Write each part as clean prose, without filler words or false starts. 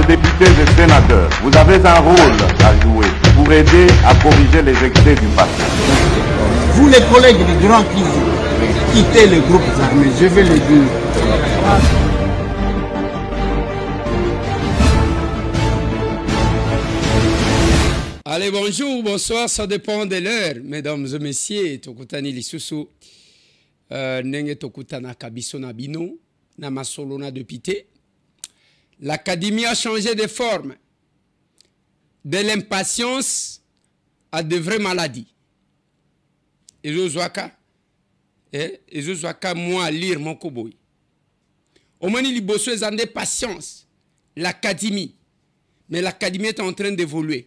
députés et sénateurs, vous avez un rôle à jouer pour aider à corriger les excès du passé. Vous les collègues du Grand qui quittez les groupes armés, je vais le dire. Allez, bonjour, bonsoir, ça dépend de l'heure, mesdames et messieurs. Tokutani lisusu, nenge tokutana kabiso na bino, na masolona de pité. L'académie a changé de forme, de l'impatience à de vraies maladies. Et je vois moi lire mon cowboy. Au moins, il bosse en patience, l'académie. Mais l'académie est en train d'évoluer.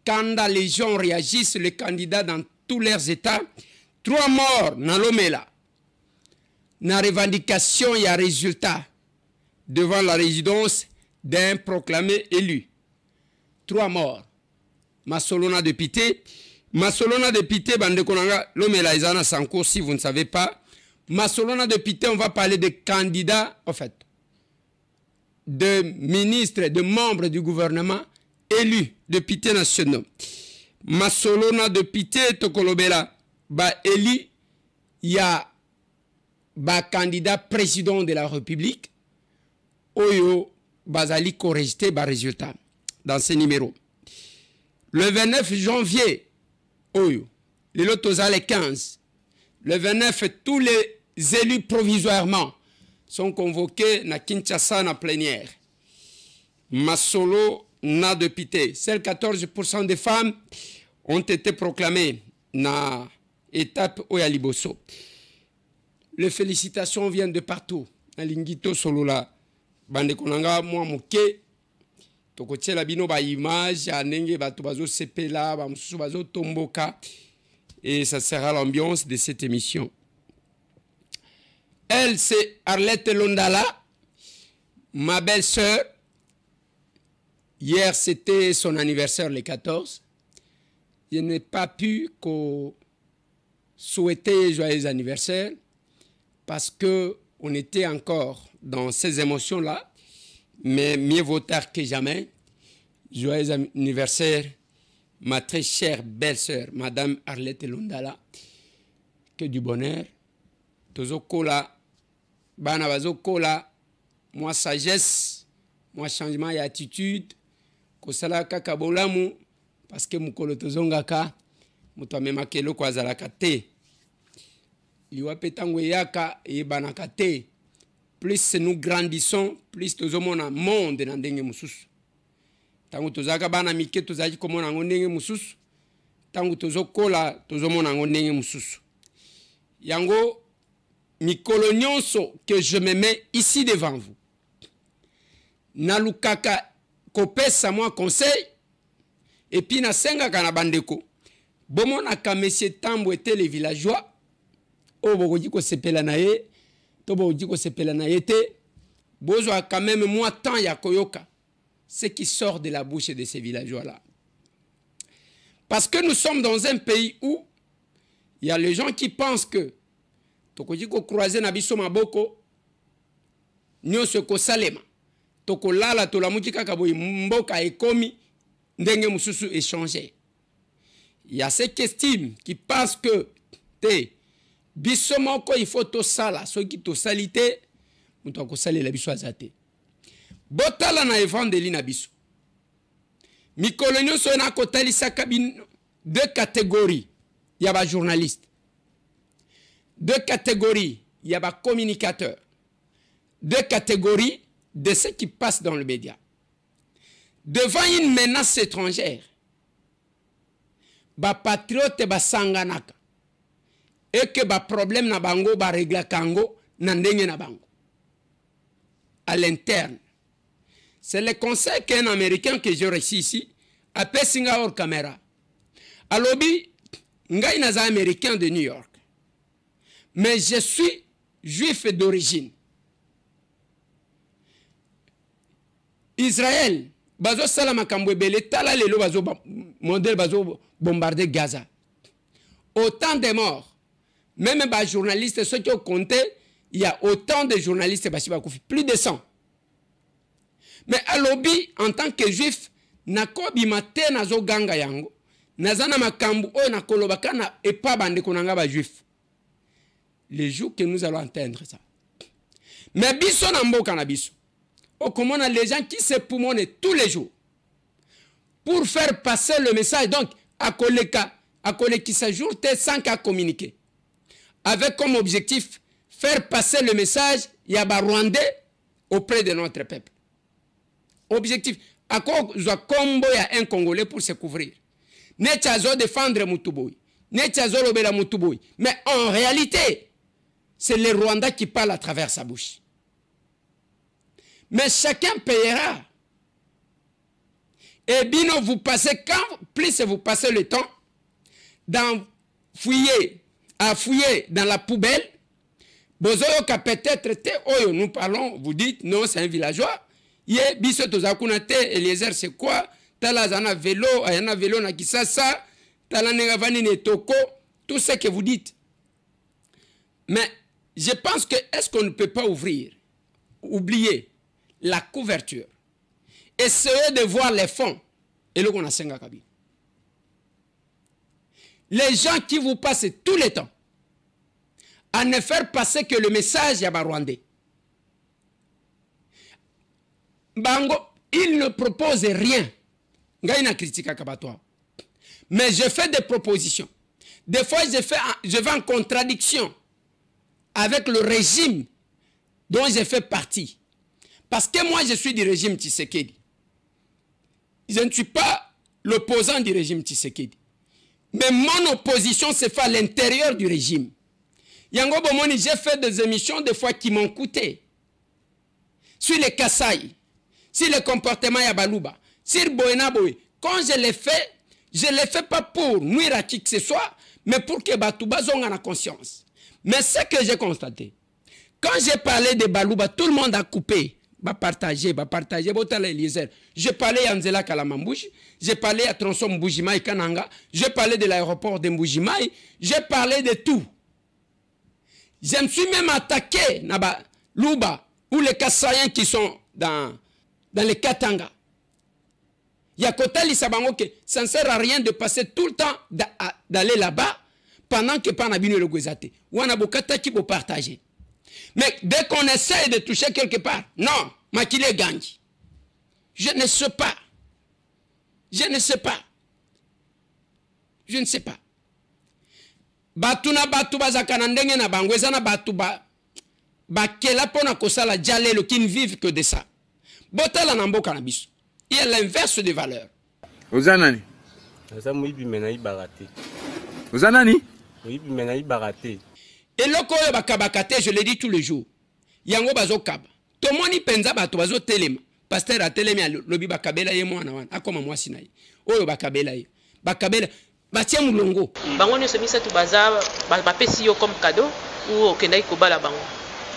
Quand les gens réagissent, les candidats dans tous leurs états, 3 morts dans l'Omela. Na revendication, il y a résultat devant la résidence d'un proclamé élu. 3 morts. Masolona de Pité. Masolona de Pité, Bandekonanga, l'Omela Izana Sanko, si vous ne savez pas. Masolona de Pité, on va parler de candidats, en fait, de ministres, de membres du gouvernement élus de Pité nationaux. Masolona de Pité, Tokolobela, ba élu, il y a ba candidat président de la République, Oyo Bazali corrigé ba résultat dans ces numéros. Le 29 janvier, Oyo, le lotoza le 15, le 29, tous les élus provisoirement sont convoqués na Kinshasa na plénière. Masolo na de Pité. Seuls 14% des femmes ont été proclamées na étape Oyaliboso. Les félicitations viennent de partout. Na lingito solola bande konanga moi moke tokotiela bino ba image anenge bato bazo sepela ba mususu bazo tomboka et ça sera l'ambiance de cette émission. Elle c'est Arlette Londala, ma belle-sœur. Hier, c'était son anniversaire, le 14. Je n'ai pas pu souhaiter joyeux anniversaire parce qu'on était encore dans ces émotions-là. Mais mieux vaut tard que jamais. Joyeux anniversaire, ma très chère belle-sœur, Madame Arlette Londala. Que du bonheur. Tozo kola, bana bazo kola, moi sagesse, moi changement et attitude. Kosala kaka bolamu parce que mukolo tozongaka muto amemaka eloko azalaka te liwa petango yaka ebanaka te. Plus nous grandissons, plus tozomona monde na ndenge mususu. Tango tozaka bana mike tozaki komona ngo ndenge mususu, tango tozokola tozomona ngo ndenge mususu. Yango mikolo nyonso que je me mets ici devant vous, nalukaka kopesa moi conseil et puis na senga kana bandeko bomona ka monsieur Tambo était les villageois o bokoji ko sepela na ye to bokoji ko sepela na ye te bozwa quand même moi temps ya koyoka ce qui sort de la bouche de ces villageois là, parce que nous sommes dans un pays où il y a les gens qui pensent que tokoji ko croiser na biso maboko nyonso ko salema toko lala to la mukika kaboy mboka ekomi ndenge mususu échanger. Il y a ceux qui estiment, qui pensent que te biso moko il faut to sala so ki to salite muto ko salela biso azate. Botala na evangeli na biso. Mikolo nyonso na ko talisa kabino 2 catégories. Il y a ba journalistes. 2 catégories, il y a ba communicateurs. 2 catégories de ce qui passe dans le média. Devant une menace étrangère, ba patriote ba sanganaka et que ba problème na bango ba régla kango na ndenge na bango. À l'interne. C'est le conseil qu'un Américain que j'ai reçu ici appelle singa hors caméra. Alobi, ngai naza Américain de New York. Mais je suis juif d'origine. Israël, bazo salama kambwebele tala lelo bazo modèle bazo bombarder Gaza. Autant de morts. Même les journalistes, ceux qui ont compté, il y a autant de journalistes, plus de 100. Mais à lobby, en tant que juif, nakobi mate nazo ganga yango. Nazana makambu o na kolobaka na epa bande konanga ba juif. Les jours que nous allons entendre ça. Mais biso na mboka na biso. O comment on a les gens qui se poumonent tous les jours pour faire passer le message. Donc, à qui s'ajoute sans qu'à communiquer. Avec comme objectif, faire passer le message Yaba Rwandais auprès de notre peuple. Objectif, à quoi combo y a un Congolais pour se couvrir. Netchazo défendre Mutuboy. Netchazo lobela Mutuboy. Mais en réalité, c'est le Rwandais qui parle à travers sa bouche. Mais chacun payera. Et bien, vous passez, quand plus vous passez le temps, à fouiller dans la poubelle, Bozoyoka peut-être, nous parlons, vous dites, non, c'est un villageois. Yé, biso tozakunate, Eliezer, c'est quoi? Talazana vélo, ayana vélo na kisasa, talanegavani netoko, tout ce que vous dites. Mais je pense que, est-ce qu'on ne peut pas oublier la couverture, essayer de voir les fonds, et le qu'on a senga kabi. Les gens qui vous passent tout le temps à ne faire passer que le message yaba rwandais. Bango, il ne propose rien. Ngaina critique à Kabatwa. Mais je fais des propositions. Des fois, je vais en contradiction avec le régime dont je fais partie. Parce que moi, je suis du régime Tshisekedi. Je ne suis pas l'opposant du régime Tshisekedi. Mais mon opposition se fait à l'intérieur du régime. Yango Bomoni, j'ai fait des émissions des fois qui m'ont coûté. Sur les Kassai, sur le comportement Yabalouba, sur Boenaboe. Quand je l'ai fait, je ne l'ai fait pas pour nuire à qui que ce soit, mais pour que Batouba zonga la conscience. Mais ce que j'ai constaté, quand j'ai parlé de Balouba, tout le monde a coupé. Partager. Je parlais à Nzela Kalamambouji, j'ai parlé à Tronson Mboujimai Kananga, j'ai parlé de l'aéroport de Mboujimai, j'ai parlé de tout. Je me suis même attaqué Naba Louba ou les Kassaïens qui sont dans les Katanga. Yakotali Sabango que ça ne sert à rien de passer tout le temps d'aller là-bas pendant que Panabino le Gwezate. Ou Anabokata qui peut partager. Mais dès qu'on essaie de toucher quelque part, non, Makile gagne. Je ne sais pas. Je ne sais pas. Je ne sais pas. Batuna batuba zakanandenge na bangwezana batuba bakela pona kosala jalelo qui ne vivent que de ça. Botala nambo cannabis. Il y a l'inverse des valeurs. Ozanani. Ozamuibi menayi barate. Ozanani. Oibi menayi barate. Et loko yo bakabakate, je le dis tous les jours. Yango bazo kaba. Tomoni penza bato bazo telema. Pasteur a telema lobi bakabela ye mwana wana. Akoma mwasi naye. Oyo bakabela ye. Bakabela batia mulongo. Bango nyo semisa tu baza bapesi yo comme cadeau ou okendai kobala bango.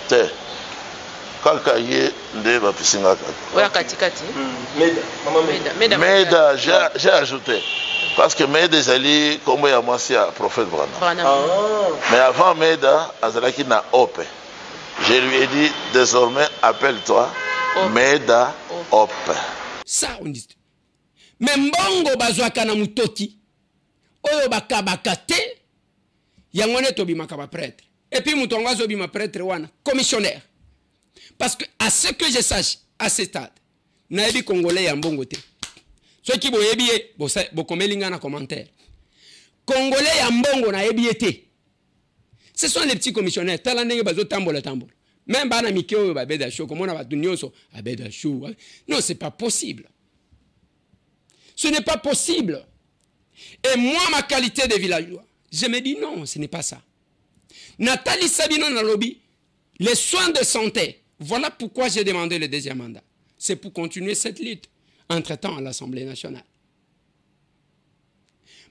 Te. Kaka ye nde bapisinga kaka. Oya katikati. Meda, j'ai ajouté. Parce que Meda ezali kombo ya mwasi ya prophète Branham. Mais avant Meda, azalaki na Ope. Je lui ai dit désormais appelle-toi Meda Ope. Ça on dit. Mais mbongo bazwaka na mutoki. Oyo bakabakate yangone tobi makaba prêtre. Et puis mutongo azobi ma prêtre wana commissionnaire. Parce que à ce que je sache à ce stade, naebi congolais ya mbongo te. Ceux qui boyebi bokomelinga na commentaire. Congolais ya mbongo na ebiete. Ce sont les petits commissionnaires. Talandenge bazo tambola. Même bana mikeo babeda show comme on a batunyoso abeda show. Non, c'est pas possible. Ce n'est pas possible. Et moi, ma qualité de villageois, je me dis non, ce n'est pas ça. Nathalie Sabino Nalobi, les soins de santé, voilà pourquoi j'ai demandé le deuxième mandat. C'est pour continuer cette lutte, entre-temps à l'Assemblée nationale.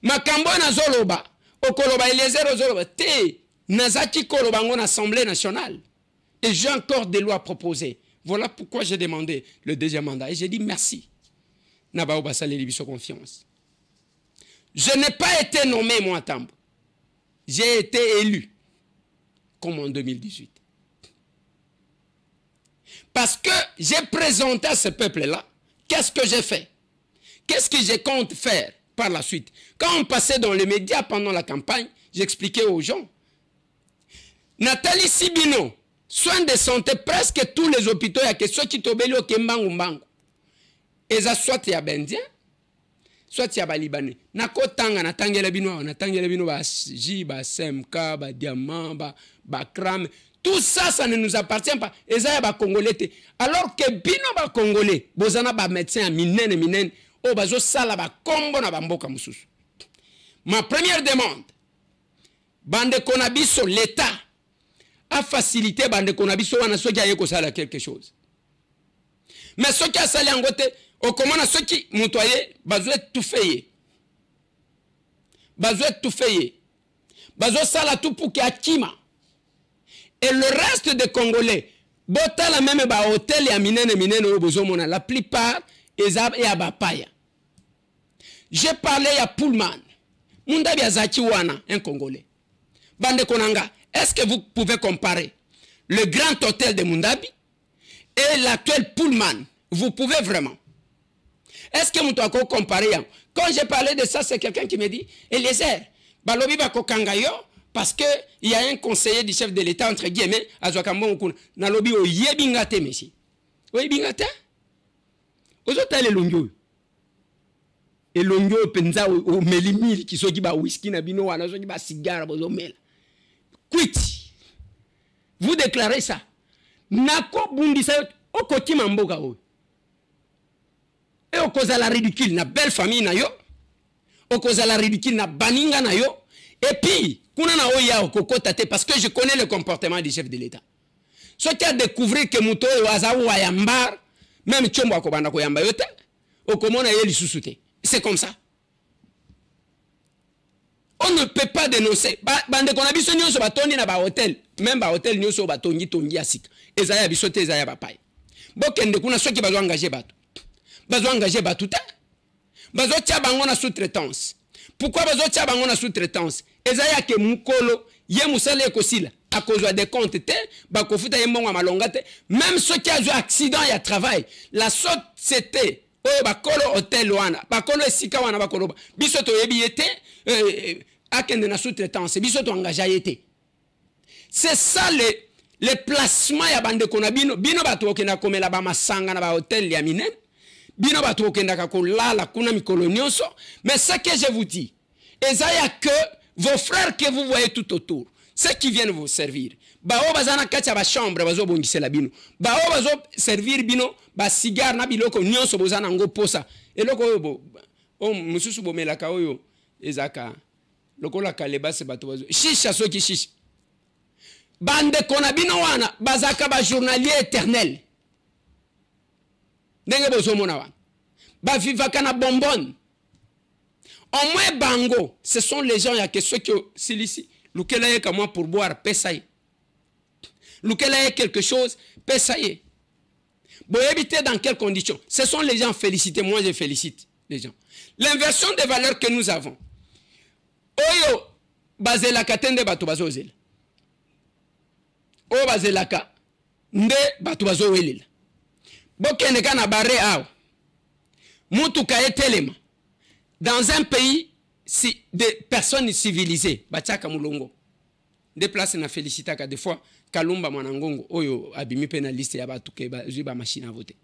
Makambo na zoloba, okoloba Eliezer zoloba, te, nazaki koloba ngon Assemblée nationale. Et j'ai encore des lois proposées. Voilà pourquoi j'ai demandé le deuxième mandat. Et j'ai dit merci. Naba Obasale Libiso confiance. Je n'ai pas été nommé, moi, Tambo. J'ai été élu, comme en 2018. Parce que j'ai présenté à ce peuple-là, qu'est-ce que j'ai fait? Qu'est-ce que je compte faire par la suite? Quand on passait dans les médias pendant la campagne, j'expliquais aux gens. Nathalie Sibino, soins de santé, presque tous les hôpitaux, il y a que ceux qui t'obéissent au Kembangu Mbangu. Et ça, soit il y a Bendien, soit il y a Libanais. Nako tanga, natangela bino ba J, ba SMK, ba Diamant, ba Kram. Tout ça, ça ne nous appartient pas. Et ça, il y a Congolais. Alors que bino ba Congolais, bozana ba médecin minen, oh bazo sala ba kombo na bamboka mususu. Ma première demande, bande konabiso, l'État a facilité bande konabiso wana ceux qui a yekosala quelque chose. Mais ceux qui a sali en côté, au comment ceux qui montoyaient, bazo tout fait. Bazo tout fait. Bazo sala tout pour qu'il y ait Kima. Et le reste des Congolais, bota la même ba hôtel et minen au bozo mona. La plupart, ils à Bapaya. J'ai parlé à Pullman. Mundabi Azaki Wana, un Congolais. Bande Konanga, est-ce que vous pouvez comparer le grand hôtel de Mundabi et l'actuel Pullman? Vous pouvez vraiment. Est-ce que vous pouvez comparer? Quand j'ai parlé de ça, c'est quelqu'un qui me dit, Eliezer, Balobi Bako Kangayo, parce qu'il y a un conseiller du chef de l'État, entre guillemets, à Zouakambon, Nalobi o Yebingate, monsieur. O Yebingate? Aux autres, les Longyo. Et Longyo, Penza, au Melimil, qui sont qui ba whisky, Nabino, à la zone qui ba cigare, bozo mel. Quit. Vous déclarez ça. Nako Bundisa, au côté Mamboga. Et au cause de la ridicule, na belle famille, na yo. Au cause de la ridicule, na baninga, na yo. Et puis, parce que je connais le comportement du chef de l'État. Ce qui a découvert que Mouto et Wazaou Wayambar, même Tchombo Akobanda Koyamba Yote, au comment on a eu les c'est comme ça. On ne peut pas dénoncer. Bande qu'on a vu ce nyon sur Batoni na ba hôtel, même ba hôtel nyon sur Batoni Tongi Asik. Ezaya bisote Ezaya Bapai. Bokende kuna ceux qui va engager Batou. Bazo engager Batou. Bazo tia bango na sous-traitance. Pourquoi bazo tia bango na sous-traitance? Ezaya ke mukolo ye musale kosila à cause des comptes te ba kofuta ye mbongo malonga te, même ceux qui a eu accident et travail, la société oh ba kolo hôtel wana ba kolo esika wana ba kolo biso to yebi ete akende na sous-traitance biso to engagé ete. C'est ça les placements ya bande konabino bino bato okenda komela ba masanga na ba hôtel ya minen bino bato okenda ka kolala kuna mikolo nyonso. Mais ce que je vous dis, ezaya que vos frères que vous voyez tout autour, ceux qui viennent vous servir, bao bazana katia ba chambre bazo bongise la bino, bao bazo servir bino ba cigare na biloko nyonso bozana ngo posa eloko bo o mususu bomela ka oyo ezaka lokola kaleba se bato bazo shisha soki shisha bande kona bino wana bazaka ba journalier éternel ndenge bozo mona wana ba vivaka na bonbonne. Au moins bango, ce sont les gens, il y a que ceux qui sont ici. Lequel est comme moi pour boire, pessaye. Lequel est quelque chose, pessaye. Bon, éviter dans quelles conditions? Ce sont les gens félicités. Moi, je félicite les gens. L'inversion des valeurs que nous avons. Oyo, bazelaka tende batu bazo zel. Oyo bazelaka nde batu bazo welila. Bokene kana bare aw. Mutu ka etelema. Dans un pays de personnes civilisées, Bachaka Moulongo, des places na félicita ka des fois Kalumba Mwanangongo, oyo abimi pénaliste ya batuke ba machine à voter.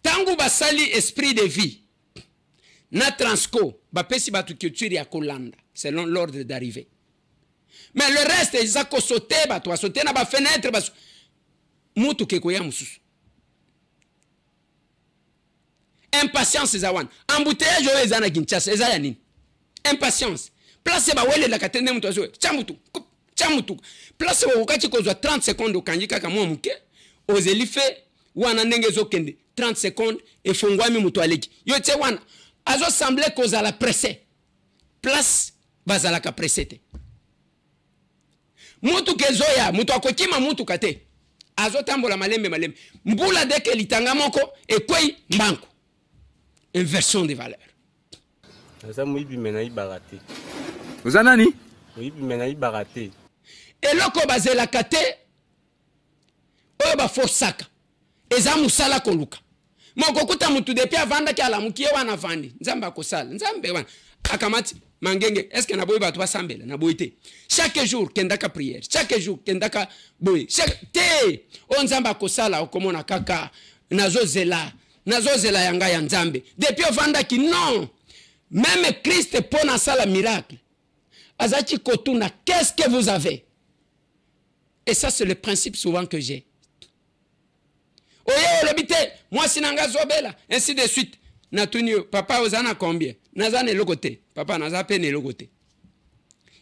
Tangu basali esprit de vie, na transco, ba pesi batuke tuiri ya Kolanda, selon l'ordre d'arrivée. Mais le reste, ils ont sauté, ba sauté na ba fenêtre, ba mutu ke koya mususu. Impatience zawan. Embouteillage oyo ezana Kinshasa ezaya nini? Impatience. Place ba wele la katende mutu azo. Chamutu. Place ba wakati kozwa 30 secondes okanji kaka mwa muke. Ozelife wana ndenge zo kende 30 secondes efungwami mutu aleki. Yo tse wana azo semblé kozala pressé. Place bazala ka pressé te. Mutu kezoya, mutu akokima mutu kate. Azo tambola malembe. Mbula deke litanga moko ekwei mbanko. Inversion des valeurs. Vous en avez? Oui, mais baraté. Et loko bazela kate, oyo ba fosaka. eza musala koluka moko kuta mutu depuis avanda ki ala mukie wana vandi nzamba kosala nzambe wana akamati mangenge est-ce que na boye bato basambela na boye te chaque jour kendaka prière chaque jour kendaka boye chaque te o nzamba kosala okomona kaka nazozela yanga ya nzambe depuis ovanda ki non même Christ pona sala miracle azaki kotuna qu'est-ce que vous avez et ça c'est le principe souvent que j'ai. Oye le bite moi sinanga zobela ainsi de suite natunio papa ozana combien nazane le côté papa naza peine le côté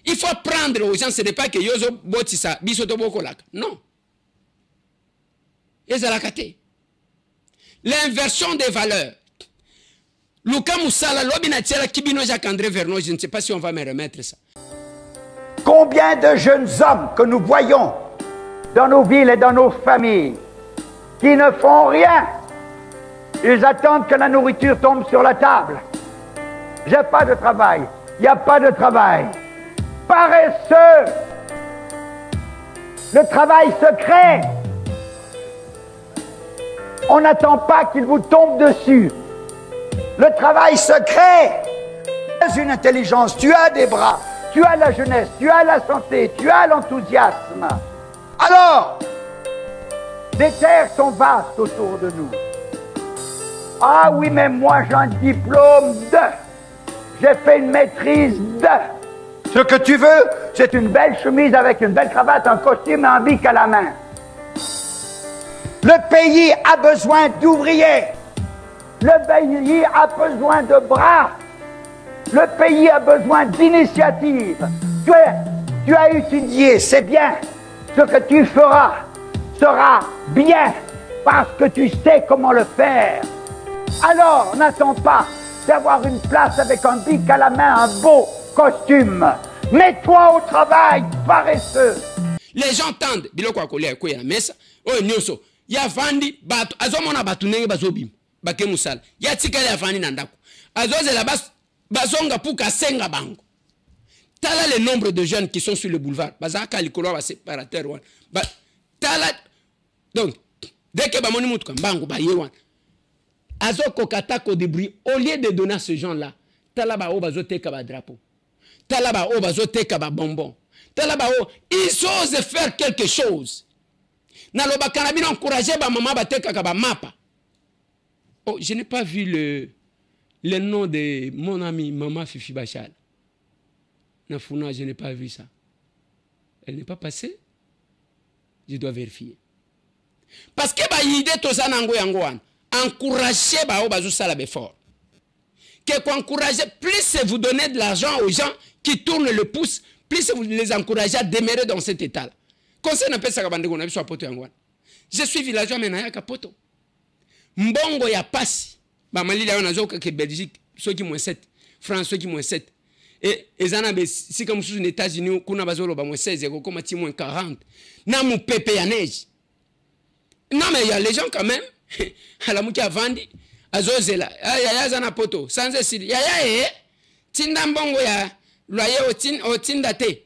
il faut prendre aux gens ce n'est pas que yozo botisa bisoto bokolaka non ezalakate l'inversion des valeurs Luka Moussala lobina tiela kibino Jacques André Vernon je ne sais pas si on va me remettre ça. Combien de jeunes hommes que nous voyons dans nos villes et dans nos familles qui ne font rien. Ils attendent que la nourriture tombe sur la table. J'ai pas de travail. Il n'y a pas de travail. Paresseux. Le travail se crée. On n'attend pas qu'il vous tombe dessus. Le travail se crée. Tu as une intelligence, tu as des bras, tu as la jeunesse, tu as la santé, tu as l'enthousiasme. Alors, les terres sont vastes autour de nous. Ah oui, mais moi j'ai un diplôme de... J'ai fait une maîtrise de... Ce que tu veux, c'est une belle chemise avec une belle cravate, un costume et un bic à la main. Le pays a besoin d'ouvriers. Le pays a besoin de bras. Le pays a besoin d'initiatives. Tu as étudié, c'est bien. Ce que tu feras sera bien parce que tu sais comment le faire. Alors, n'attends pas d'avoir une place avec un bic à la main, un beau costume. Mets-toi au travail, paresseux. Les gens tendent, biloko akolia ko ya mesa, o nyoso, ya vandi bato, azomona batu nenge bazobim, bake musala. Ya tikala ya vandi na ndako. Azozela bazonga puka senga bango. Tala le nombre de jeunes qui sont sur le boulevard. Bazaka likolo ba séparateur wan. Tala donc dès que bamoni mutu kambango ba yewan. Azoko katako de bruit au lieu de donner à ces gens-là. Tala ba o bazoteka ba drapeau. Tala ba o bazoteka ba bonbon. Tala ba o ils osent faire quelque chose. Na lo bakanabina encourager ba maman bateka ka ba mapa. Oh, je n'ai pas vu le nom de mon ami Maman Fifi Bachal. Nafuna, je n'ai pas vu ça. Elle n'est pas passée. Je dois vérifier. Parce que ba yide toza nango yango wan. Encouragez ba o bazo sala befort. Que quoi encourager, plus vous donnez de l'argent aux gens qui tournent le pouce, plus vous les encouragez à demeurer dans cet état-là. Conseil n'a pas ça kabandego na biso apoto yango wan. Je suis villageois menaya kapoto. Mbongo ya pasi. Ba malili ya nazoka ke Belgique, ceux qui moins 7, France ceux qui moins 7. Et ezana be si comme sous les États-Unis kuna bazolo ba moins 16 et comme ti moins 40. Na mu pepe ya neige. Non mais il y a les gens quand même à la muki avandi azozela ya zana poto sans essayer ya tinda mbongo ya loyer o tinda te.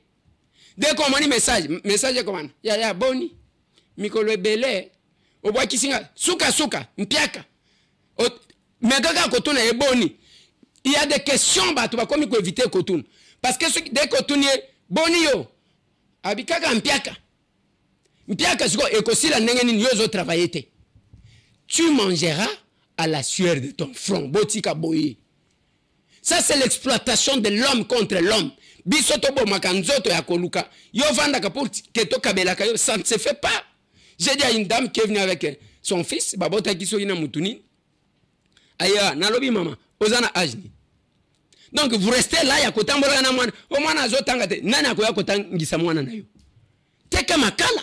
Dès qu'on m'a dit message comment ya boni mikolo ebele obwa kisinga suka mpiaka megaka kotuna eboni. Il y a des questions bah tu vas comme éviter kotuna parce que dès kotuna boni yo abikaka mpiaka siko ekosila ndenge nini yo zo travailler te. Tu mangeras à la sueur de ton front botika boye. Ça c'est l'exploitation de l'homme contre l'homme. Bisoto bo makanzoto ya koluka yo vanda ka pour keto kabelaka yo, ça ne se fait pas. J'ai dit à une dame qui est venue avec son fils babota kiso ina mutuni aya nalobi mama ozana ajni. Donc vous restez là ya kotambola na mwana o mwana azotanga te nani akoya kotangisa mwana na yo. Teka makala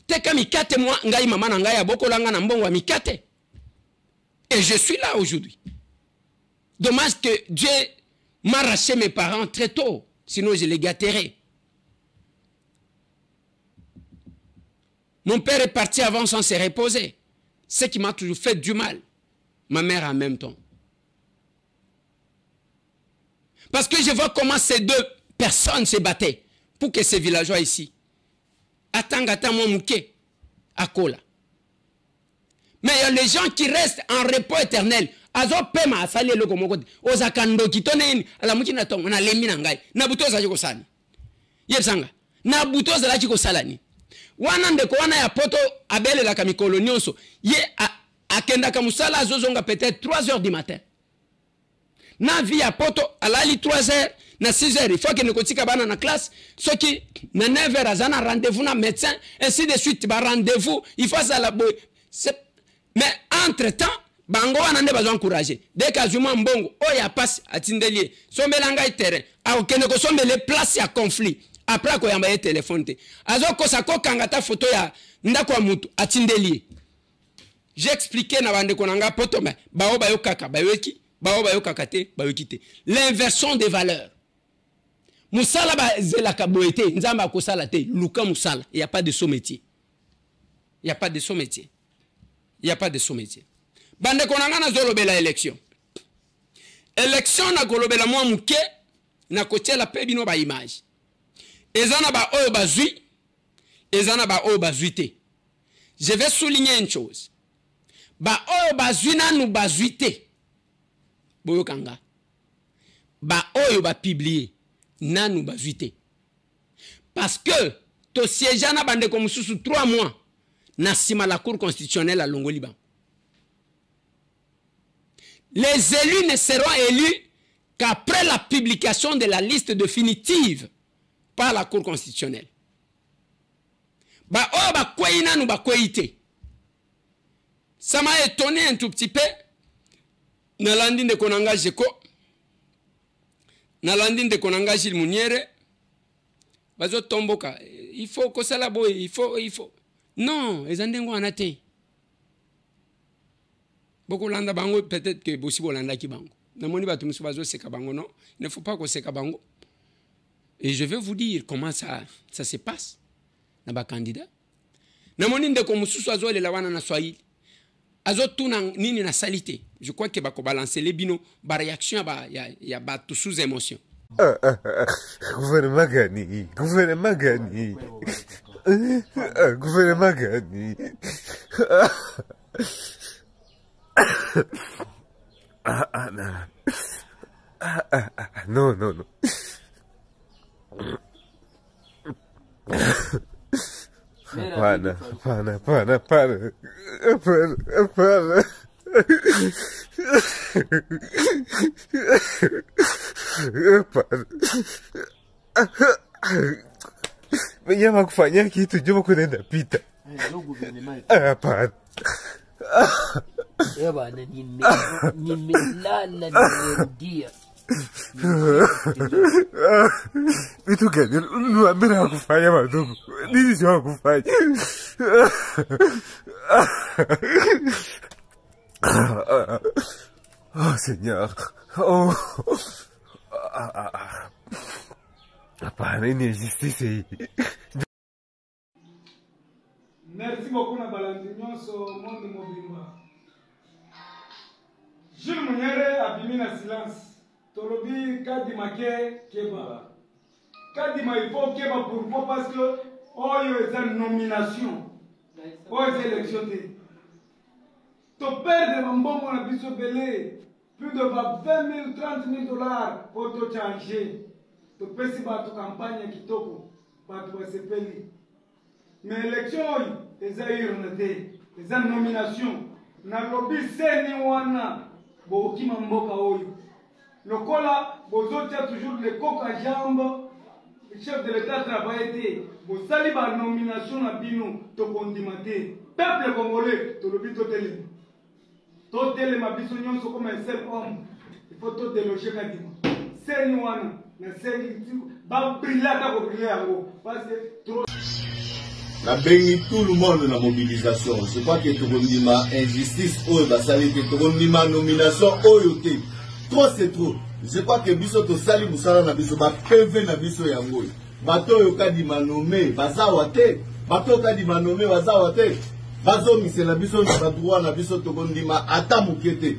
teka mikate moi ngai mama na ngai abokolanga na mbongo mikate. Et je suis là aujourd'hui. Dommage que Dieu m'a arraché mes parents très tôt, sinon je les gâterais. Mon père est parti avant sans se reposer. Ce qui m'a toujours fait du mal. Ma mère en même temps. Parce que je vois comment ces deux personnes se battaient pour que ces villageois ici. Attends, mon mouké. À Kola. Mais il y a les gens qui restent en repos éternel. Azo pema asali le komoko. Ozakando kitone ala mukina tong na lemina ngai. Na butoza jiko sani. Yebsanga. Na butoza jiko salani. Wana ndeko wana ya poto abele la kamikolo nyonso. Ye akenda kamusala azozonga peut-être 3 heures du matin. Na vi ya poto alali 3 heures na 6 heures. Il faut que ne kotika bana na classe. Ce qui na 9 heures azana rendez-vous na médecin ainsi de suite ba rendez-vous. Il faut ça la boy. Mais entre-temps, bango wana nde bazo encourager. Dès qu'azuma mbongo, oya passe atindelie. Sombelanga terrain. A okene ko sombele place ya conflit. Après ko yamba téléphone te. Azo ko sako kangata photo ya ndako wa mutu atindelie. J'ai expliqué na bande konanga poto mais bao bayo kaka bayoki, bao bayo kakate, bayoki te. L'inversion des valeurs. Musala ba zela kaboete, nzamba ko sala te, luka musala, il y a pas de sous-métier. Il y a pas de sous-métier. Il n'y a pas de sous-métier. Bande konanga na zolo bela élection. Élection na kolobela mwa muke na kotia la pebino ba image. Ezana ba oyo bazui, ezana ba oyo bazuite. Je vais souligner une chose. Ba oyo bazui nanu bazuite. Boyo kanga. Ba oyo ba publier nanu bazuite. Parce que to siège na bande ko mususu 3 mois. Nassima la Cour constitutionnelle à Longo-Liban. Les élus ne seront élus qu'après la publication de la liste définitive par la Cour constitutionnelle. Ça m'a étonné un tout petit peu. Nalandine de Konanga Jeko. Nalandine de Konanga Gilles Mouniere. Bazo Tomboka. Il faut que ça la boye. Il faut. Non, les Andengo en atteint. Beaucoup landa bango, peut-être que Bossi Bolanda qui bango. Namoni Batum Soubazo seka bango, non. Il ne faut pas que seka bango. Et je vais vous dire comment ça se passe. Naba candidat. Namoni ndeko mususu azo le lawana na Swahili. Azo tuna nini na salité. Je crois que bako balancer les bino, ba réaction ya ba tout sous émotion. Gouvernement gagné. Gouvernement gagné. Gouvernement gagné. Non. Non. Pana. Menyama kufanya kitu juma kunenda pita. Hapana. Bwana nimelala nimerudia. Vitu gani? Nuambia kufanya madogo. Nini sio kufanya? Oh Seigneur. Oh. Hapana, ni justice. Merci beaucoup na balandi nyonso monde mobimba. Jules Mouniere abimi na silence. Tolobi Kadima Keba. Kadima il faut Keba pourquoi parce que oyo est une nomination. Oyo est élection. To perdre mbongo na biso belé plus de 20 000 30 000 dollars pour te changer. To pesi ba to campagne kitoko ba to sepeli. Mais élection eza irnete, eza nomination. Na lobi seni wana bo kima mboka oyo. Lokola bozotia toujours le coq à jambe. Le chef de l'État travaille. Vous sali ba nomination na bino to kondimate. Peuple congolais to lobi to tele. To tele ma biso nyonso comme un seul homme. Il faut to déloger Kadima. Seni wana na seni ba brillata ko briller yango parce que trop na bengi tout le monde na mobilisation. Je crois que tokondima injustice oyo basali te tokondima nomination oyo te. Trop c'est trop. Je crois que biso to sali musala na biso ba PV na biso yango. Bato yo Kadima nommé bazawa te. Bato Kadima nommé bazawa te. Bazo misela biso na ba droit na biso tokondima ata mukete.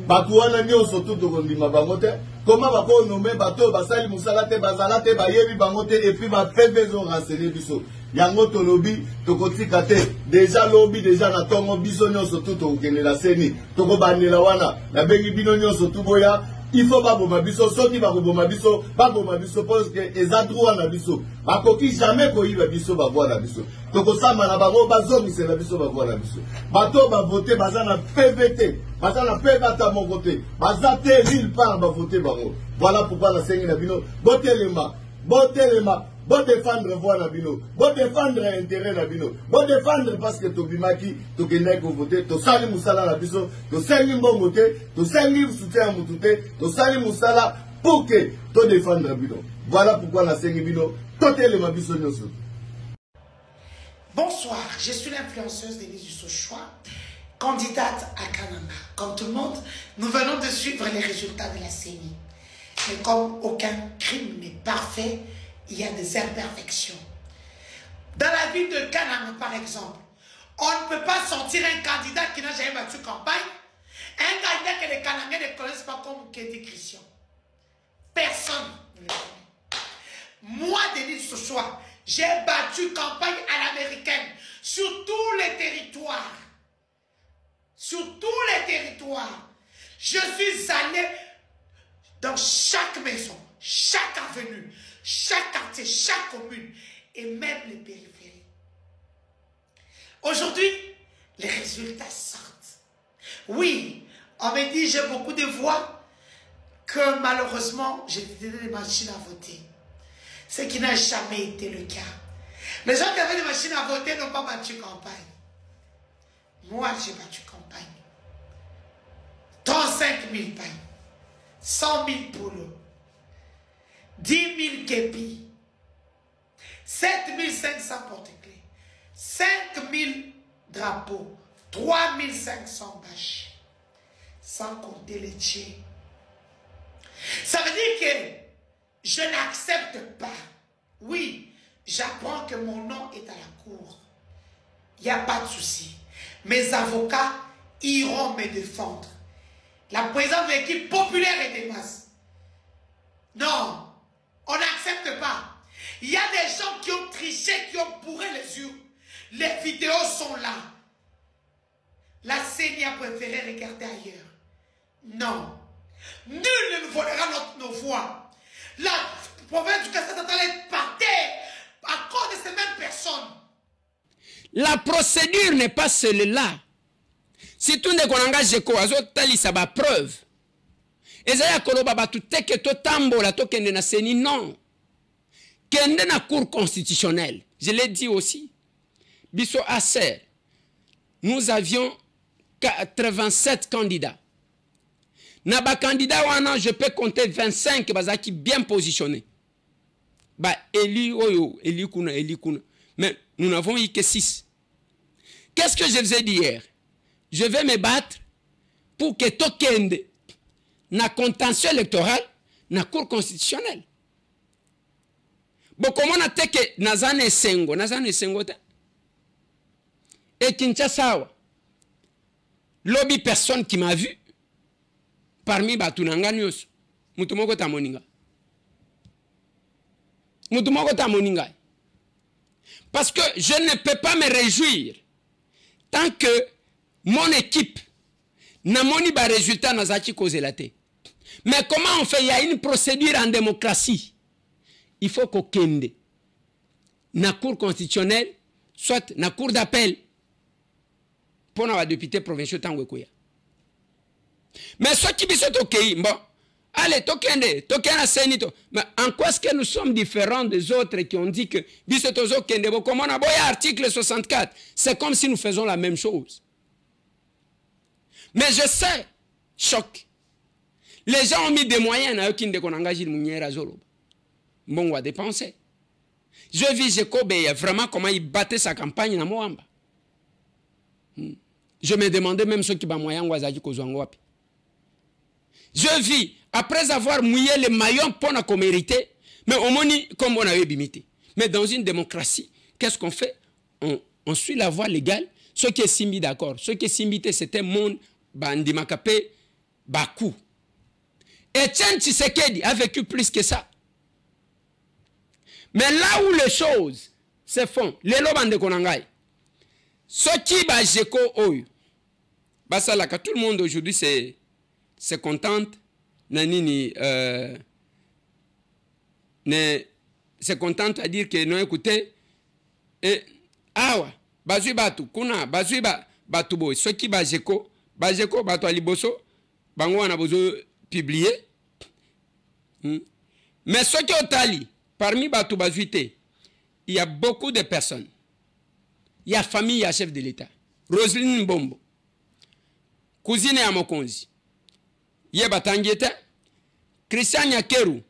bato wana nyonso tu tokondima bango te koma bakonome bato basali mosala te bazala te bayebi bango te epuis bapembe ezorenseigner biso yango tolobi tokotika te deja lobi deja na ntongo biso nyonso tu tokokendela seni tokobandela wana nabengi bino nyonso tu boya il faut baboma biso soki bakoboma biso parce que eza droit na biso bakoki jamais koyiba biso bavoi na biso tokosamba na bango bazongisela biso bavoi na biso bato bavote baza na pv te baza na pv ata moko te baza te nulle part bavote bango voilà pourquoi nasengi na bino botelema bon défendre voix na bino, bon défendre intérêt na bino, bon défendre parce que tobimaki tokendaki voter, to sali musala na biso, to sengi mbongo te, to sengi soutien à mutu te, to sali musala pour que to défendre bino. Voilà pourquoi na sengi bino totelema biso nyonso. Bonsoir, je suis l'influenceuse Denise Dussochoa, candidate à Kananga. Comme tout le monde, nous venons de suivre les résultats de la CENI. Mais comme aucun crime n'est parfait, il y a des imperfections. Dans la ville de Kananga, par exemple, on ne peut pas sortir un candidat qui n'a jamais battu campagne, un candidat que les Kanangais ne connaissent pas comme Kédi Christian. Personne ne le connaît. Moi, Denise Dussochoa, j'ai battu campagne à l'américaine sur tous les territoires. Sur tous les territoires. Je suis allé dans chaque maison, chaque avenue, chaque quartier, chaque commune et même les périphéries. Aujourd'hui, les résultats sortent. Oui, on me dit j'ai beaucoup de voix que malheureusement j'ai utilisé des machines à voter. Ce qui n'a jamais été le cas. Les gens qui avaient des machines à voter n'ont pas battu campagne. Moi, j'ai battu campagne. 35 000 pagnes, 100 000 poules, 10 000 képis, 7 500 porte-clés, 5 000 drapeaux, 3 500 bâches, sans compter les tiers. Ça veut dire que je n'accepte pas. Oui, j'apprends que mon nom est à la cour. Il n'y a pas de souci. Mes avocats iront me défendre. La présidente de l'équipe populaire et des masses. Non, on n'accepte pas. Il y a des gens qui ont triché, qui ont bourré les urnes. Les vidéos sont là. La CENI a préféré regarder ailleurs. Non. Nul ne nous volera nos voix. La province du Kassai-Natal est par terre à cause de ces mêmes personnes. La procédure n'est pas celle-là. Si tout ne engage ça va preuve. Et ça y a koloba batu teke to tambola to kende na seni non. Kende na cour constitutionnelle. Je l'ai dit aussi. Biso Acer. Nous avions 87 candidats. Naba candidat wana je peux compter 25 bazaki bien positionnés. Bah Eli oyo, Eli kuna. Mais nous n'avons eu que 6. Qu'est-ce que je vous ai dit hier? Je vais me battre pour que Tokende na contentieux électoral na cour constitutionnelle. Bon, comment on a dit que Nazane Sengo te? Et Kinshasa, lobby personne qui m'a vu parmi Batunanga News. Mutumoko ta moninga. Parce que je ne peux pas me réjouir tant que mon équipe n'a pas de résultat dans la té. Mais comment on fait? Il y a une procédure en démocratie. Il faut qu'on kende na cour constitutionnelle, soit na cour d'appel pour les députés provinciaux tangokoya. Mais ceux qui sont OK, bon, allez, tokende senito. Mais en quoi est-ce que nous sommes différents des autres qui ont dit que bisotozo kende bo comme on a boya article 64, c'est comme si nous faisons la même chose. Mais je sais, choc. Les gens ont mis des moyens à eux qui ne engagent pas Zolo. Bon, on va dépenser. Je vis Jacob vraiment comment il battait sa campagne dans Moamba. Je me demandais même ceux qui ont moyen de je vis, après avoir mouillé les maillons pour la mérité, mais au moins comme on avait limité. Mais dans une démocratie, qu'est-ce qu'on fait? On suit la voie légale. Ceux qui sont d'accord, ceux qui sont c'est un monde, Bandi Makapé, Bakou. Etienne Tshisekedi a vécu plus que ça. Mais là où les choses se font, les lobande konangai, ce qui va jeko oyo, basalaka, tout le monde aujourd'hui se contente, nanini, se contente à dire que non, écoutez, awa, bazui batu, kuna, bazui batu boy, ce qui va jeko, batu aliboso, bango wana bozo publié. Mais ce qui est au Tali, parmi batu bazuité, il y a beaucoup de personnes. Il y a famille, il y a chef de l'État. Roselyne Mbombo, cousine à Mokonzi. Il y a Batangiete, Christian Yakeru,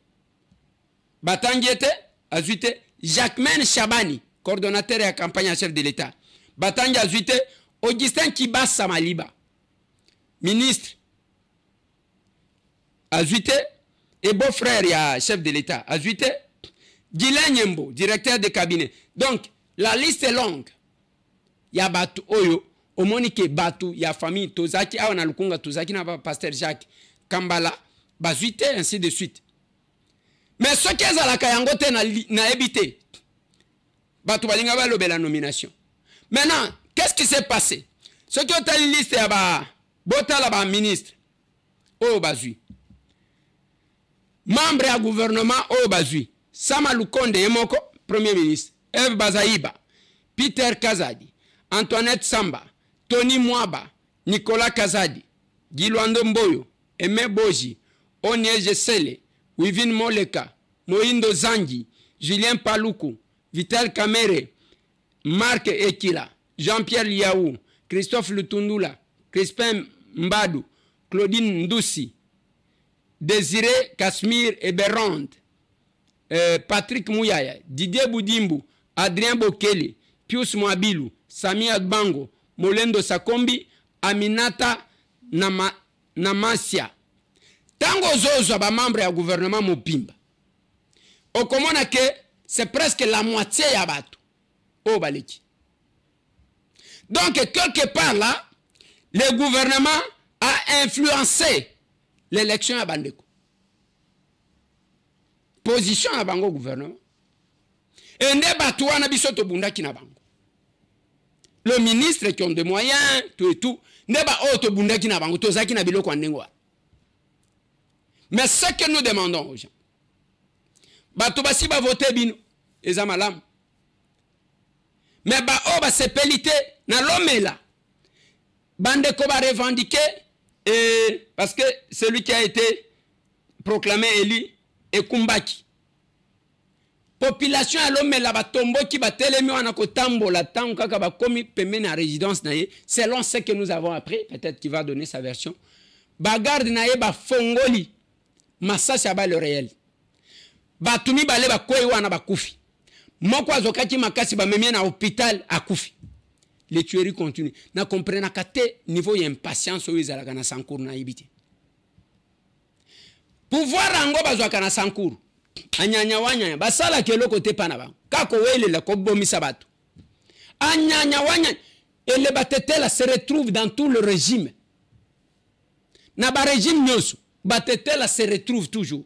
Batangiete, azuité, Jacquemaine Chabani, coordonnateur et campagne à chef de l'État. Batangi azuité, Augustin Kibasa Maliba, ministre, azuité, et beau-frère, il y a chef de l'État, azuité, Guilain Nyembo, directeur de cabinet. Donc, la liste est longue. Il y a Batu Oyo, Omonike Batu, il y a famille Tozaki, Awana Lukunga Tozaki, n'a pas pasteur Jacques Kambala, Bazuite, ainsi de suite. Mais ce qui est à la Kayangote n'a évité. Batu Balinga va lever la nomination. Maintenant, qu'est-ce qui s'est passé? Ce qui est à la liste, il y a Bota ministre, Oh Bazui. Membre à gouvernement, Oh Bazui. Sama Lukonde Emoko, Premier ministre. Eve Bazaïba, Peter Kazadi, Antoinette Samba, Tony Mwaba, Nicolas Kazadi, Gilwando Mboyo, Aimé Boji, Onyeje Sele, Wivin Moleka, Moindo Zangi, Julien Paluku, Vital Kamere, Marc Ekila, Jean-Pierre Liaou, Christophe Lutundula, Crispin Mbadou, Claudine Ndoussi, Désiré Kasmir et Berrande, Patrick Mouyaya, Didier Boudimbu, Adrien Bokele, Pius Mwabilu, Sami Adbango, Molendo Sakombi, Aminata Namasia. Tango zozo ba membre ya gouvernement Mopimba. Okomona que c'est presque la moitié ya batu. O baleki. Donc quelque part là, le gouvernement a influencé l'élection à Bandeko. Position à Bango gouvernement. Et ne batouana na biso to bundaki na bango. Le ministre qui ont des moyens, tout et tout, ne ba to bundaki na bango, to zaki na biloko ndengwa. Mais ce que nous demandons aux gens, bato basi ba voter bino, eza malam. Mais ba o ba sepelité na lomela. Bandeko ba revendiquer et parce que celui qui a été proclamé élu est Kumbaki. Population à l'homme la batombo qui batelemi wana kotambola tango kaka ba komi pembe na résidence na ye selon ce que nous avons appris, peut-être qu'il va donner sa version. Bagarde na ye ba fongoli masasi aba le réel. Batumi bale ba koyi wana ba kufi. Moko azokaki makasi ba memie na hôpital a kufi. Les tueries continuent. Na comprena kate niveau ya impatience o izalaka na Sankuru na ibite. Pouvoir ango bazwaka na Sankuru. Anyanya wanya basala ke loko te pana ba kako wele la ko bomisa batu anyanya wanya et les batetela se retrouvent dans tout le régime na ba régime nyoso batetela se retrouve toujours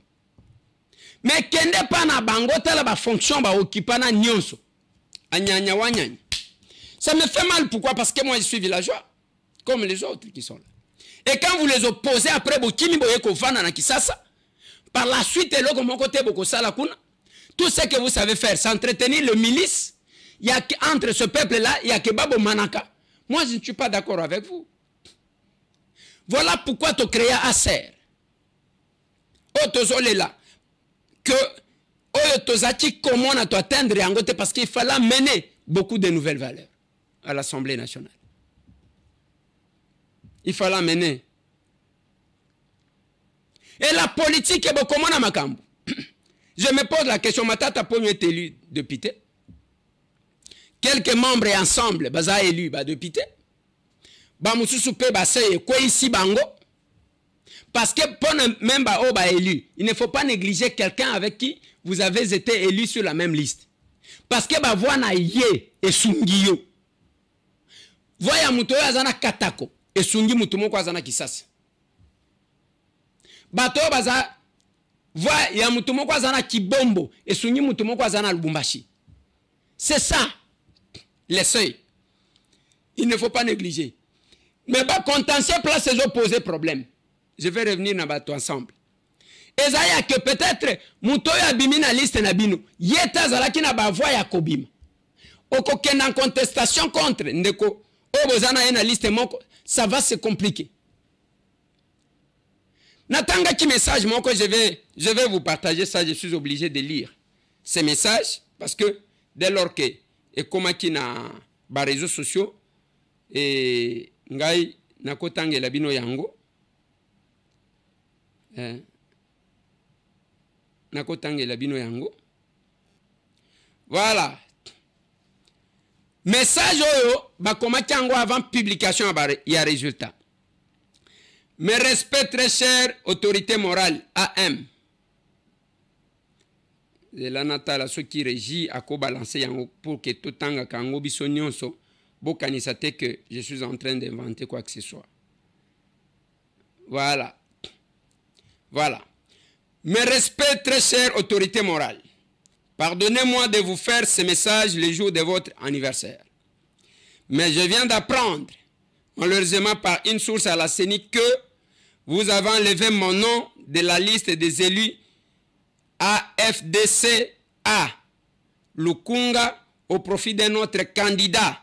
mais kende pana bango tala ba fonction ba occupana nyoso anyanya wanya ça me fait mal. Pourquoi? Parce que moi je suis villageois comme les autres qui sont là et quand vous les opposez après bokimi boye ko fana na Kisasa. Par la suite, tout ce que vous savez faire, c'est entretenir le milice. Il y a entre ce peuple-là, il y a que Babo Manaka. Moi, je ne suis pas d'accord avec vous. Voilà pourquoi tu crées Acer. Là. Que comment on a atteindre parce qu'il fallait mener beaucoup de nouvelles valeurs à l'Assemblée nationale. Il fallait mener. Et la politique est beaucoup moins à Makambo. Je me pose la question, Matata peut être élu député. Quelques membres ensemble, baza élu député. Bamususupe baseye quoi ici bango. Parce que pour même élu, il ne faut pas négliger quelqu'un avec qui vous avez été élu sur la même liste. Parce que voilà yé et sungiyo. Voya muto azana katako et sungi mutumo kwa azana Kisasa. bato baza voix ya mutu moko azana Kibombo et sunyi mutu moko azana Lubumbashi. C'est ça les seuils. Il ne faut pas négliger. Mais bah contentieux place les opposés problème. Je vais revenir dans bato ensemble. Et ça y a que peut-être muto ya bimina liste na bino yeta zalaki na ba voix ya kobima. Oko ken en contestation contre ndeko obozana na liste moko ça va se compliquer. Natanga qui message moko je vais vous partager ça, je suis obligé de lire ces messages parce que dès lors que et comme qui na ba réseaux sociaux et ngai nakotangela bino yango nakotangela bino yango voilà message oyo bakomaki yango avant publication ya résultat. Mes respects très chère autorité morale AM de la natala ce qui régit à ko balancer yango pour que tout tanga kango biso nyonso bokanisa te que je suis en train d'inventer quoi que ce soit. Voilà. Voilà. Mes respects très chère autorité morale. Pardonnez-moi de vous faire ce message le jour de votre anniversaire. Mais je viens d'apprendre, malheureusement par une source à la CENI, que vous avez enlevé mon nom de la liste des élus AFDC-A, Lukunga, au profit d'un autre candidat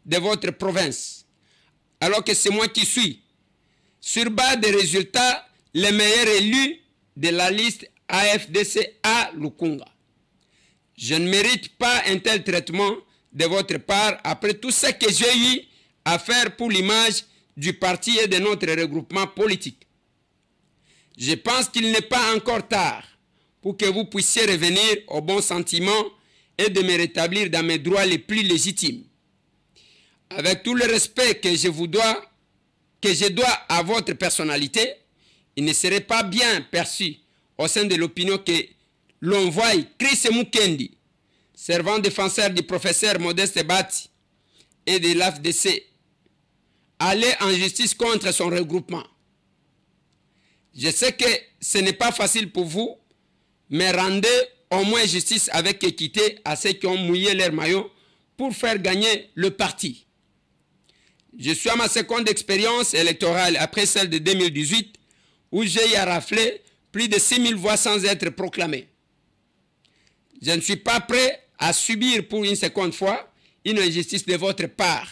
de votre province. Alors que c'est moi qui suis, sur base des résultats, le meilleur élu de la liste AFDC-A, Lukunga. Je ne mérite pas un tel traitement de votre part après tout ce que j'ai eu à faire pour l'image du parti et de notre regroupement politique. Je pense qu'il n'est pas encore tard pour que vous puissiez revenir au bon sentiment et de me rétablir dans mes droits les plus légitimes. Avec tout le respect que je dois à votre personnalité, il ne serait pas bien perçu au sein de l'opinion que l'on voit Chris Mukendi, servant défenseur du professeur Modeste Bati et de l'AFDC, aller en justice contre son regroupement. Je sais que ce n'est pas facile pour vous, mais rendez au moins justice avec équité à ceux qui ont mouillé leur maillot pour faire gagner le parti. Je suis à ma seconde expérience électorale après celle de 2018 où j'ai raflé plus de 6000 voix sans être proclamé. Je ne suis pas prêt à subir pour une seconde fois une injustice de votre part.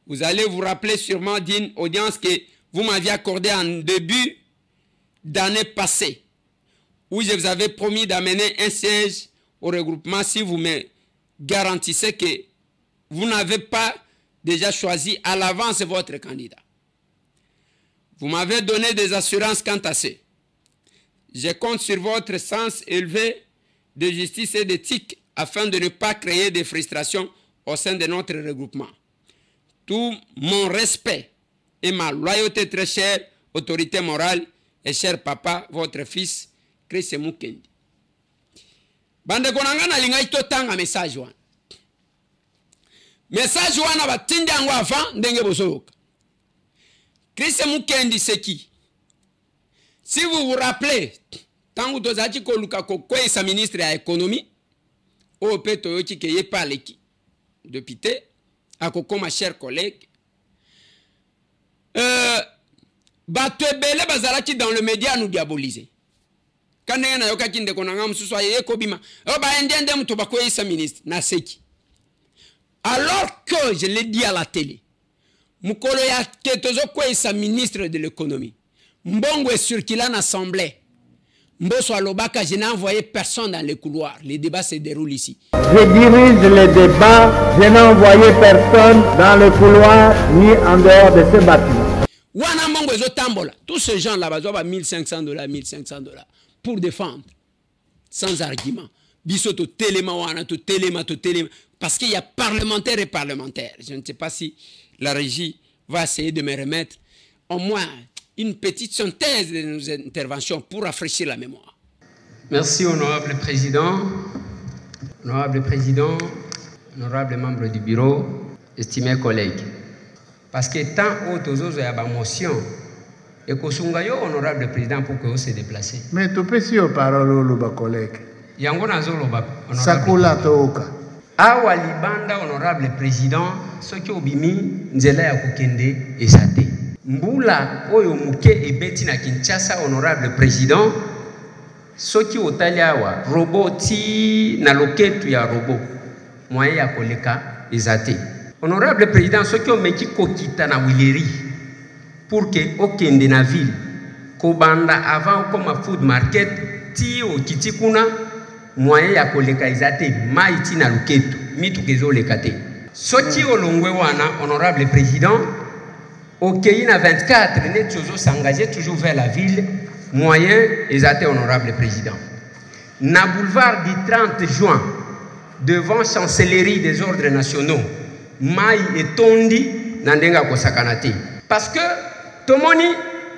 Vous allez vous rappeler sûrement d'une audience que vous m'aviez accordée en début d'année passée, où je vous avais promis d'amener un siège au regroupement si vous me garantissez que vous n'avez pas déjà choisi à l'avance votre candidat. Vous m'avez donné des assurances quant à ça. Je compte sur votre sens élevé de justice et d'éthique afin de ne pas créer de frustrations au sein de notre regroupement. Tout mon respect et ma loyauté très chère autorité morale et cher papa, votre fils, Chris Mukendi. Bande konanga na linga ito tanga message wana. Message wana batindi yango avant ndenge bosoyoka. Chris Mukendi c'est qui? Si vous vous rappelez, tangu tozaki koluka kokwesa ministre ya économie, o peto yoki keye paleki député akoko ma chers collègues. Bato ebele bazalaki dans le média nous diaboliser. Quand na yoka kinde konanga mususu aye kobima, o ba ndende muto bakwesa ministre na seki. Alors que je l'ai dit à la télé, mukolo ya ketozo kwesa ministre de l'économie. Mbongo est circulé en assemblée. Mboso Alobaka, je n'ai envoyé personne dans les couloirs. Les débats se déroulent ici. Je dirige les débats, je n'ai envoyé personne dans le couloir ni en dehors de ce bâtiment. Wana Mbongo ezo tambola. Tous ces gens là, ils ont $1500, $1500 pour défendre. Sans argument. Biso to téléma wana, to téléma. Parce qu'il y a parlementaires et parlementaires. Je ne sais pas si la régie va essayer de me remettre au moins une petite synthèse de nos interventions pour rafraîchir la mémoire. Merci, honorable président, honorable membre du bureau, estimés collègues. Parce que tant autres y a une motion Et Kosungayo, honorable président, pour que vous se déplacez. Mais tu peux si parole au collègue. Yango Nazoloba, Sakula Toka. Awa libanda, honorable président, ce qui obimi, nzela ya kokende ezate. Mbula oyo muke ebeti na Kinshasa, honorable président, ce qui otali awa, roboti na loketu ya robot, moyen ya koleka ezate. Honorable président, ce qui omeki kokita na wileri, pour que okende na ville, kobanda avant comme food market, ti o kitikuna, moyen ya koleka ezate, maiti na loketu, mitu kezo lekate. Soti olongwe wana, honorable président, okei na 24, net toujours s'engager toujours vers la ville, moyen ezate, honorable président. Na boulevard du 30 juin, devant chancellerie des ordres nationaux, mai etondi na ndenga kosakanate. Parce que tomoni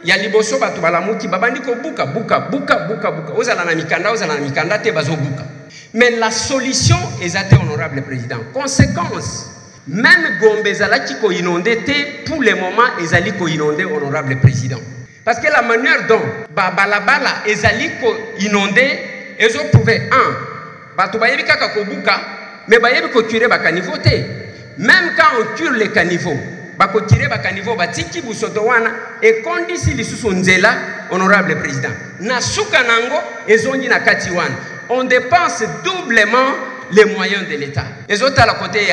ya liboso batu balamuki babandi ko buka ozala na mikanda te bazo buka. Mais la solution ezate, honorable président. Conséquence, même Gombe ezalaki ko inondé te, pour le moment ezali ko inondé, honorable président. Parce que la manière dont balabala ezali ko inondé, ezo prouver batu bayebi kaka ko buka, mais bayebi ko curer ba caniveau te. Même quand on cure les caniveaux, bako tirer ba caniveau batiki busoto wana et kondisi lisusu nzela, honorable président. Na suka nango ezongi na kati wana. On dépense doublement les moyens de l'État. Ezota la côté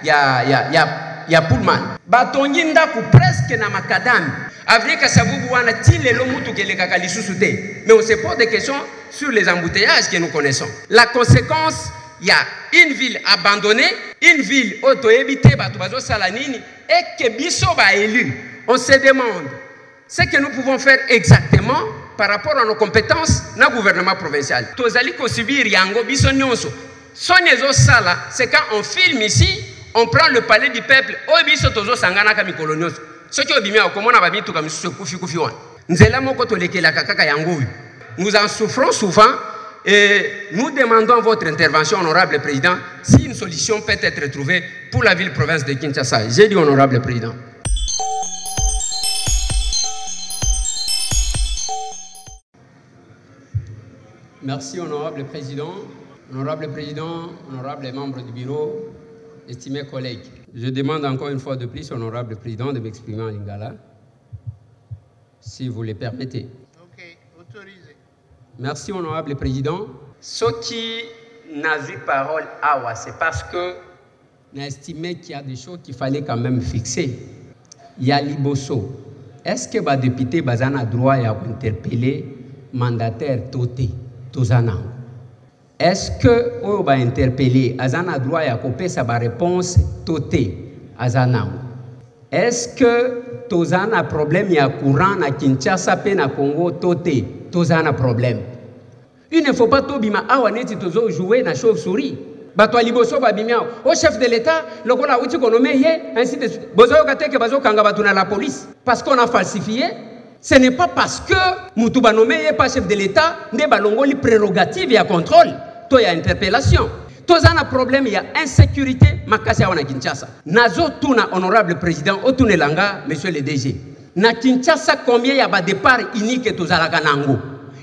ya Pullman. Batongi ndaku presque na makadami. Avenir Kasavubu wana tile lo mutu keleka lisusu te. Mais on se pose des questions sur les embouteillages que nous connaissons. La conséquence, il y a une ville abandonnée, une ville auto-évitée, Salanini, et que biso ba élu. On se demande ce que nous pouvons faire exactement par rapport à nos compétences dans le gouvernement provincial. Tozali ko subir yango biso nyonso. Sonyezo sala, c'est quand on filme ici, on prend le palais du peuple, o biso tozo sangana ka mikolo nyonso. Ce qui obimi akomona ba bitu kam kufi wan. Nzela moko tolekela kaka yango. Nous en souffrons souvent. Et nous demandons votre intervention, honorable président, si une solution peut être trouvée pour la ville-province de Kinshasa. J'ai dit, honorable président. Merci, honorable président, honorable membre du bureau, estimés collègues. Je demande encore une fois de plus, honorable président, de m'exprimer en lingala, si vous le permettez. Ok, autorisé. Merci, honorable président. Ce qui n'a vu parole awa, c'est parce que j'ai estimé qu'il y a des choses qu'il fallait quand même fixer. Il y a Liboso. Est-ce que les députés ont droit d'interpeller le mandataire Toté, Tozana? Est-ce que les interpeller ont droit de sa réponse Toté, Azana? Est-ce que Tozana a un problème de courant à Kinshasa et na Congo Toté? Tozana problème. Il ne faut pas tobima awaneti tozo jouer na chauve-souris. Bato liboso babimia au chef de l'État, le kola uti konome ye, ainsi de suite. Bozo kateke bazo kanga batu na la police parce qu'on a falsifié. Ce n'est pas parce que mutu banome ye pas chef de l'État, ne balongoli prérogative ya contrôle, to ya interpellation. Tozana problème ya insécurité makasi ya wana Kinshasa. Nazo tuna honorable président otune langa monsieur le DG. Na Kinshasa, combien il y a de départ unique tozalaka nango?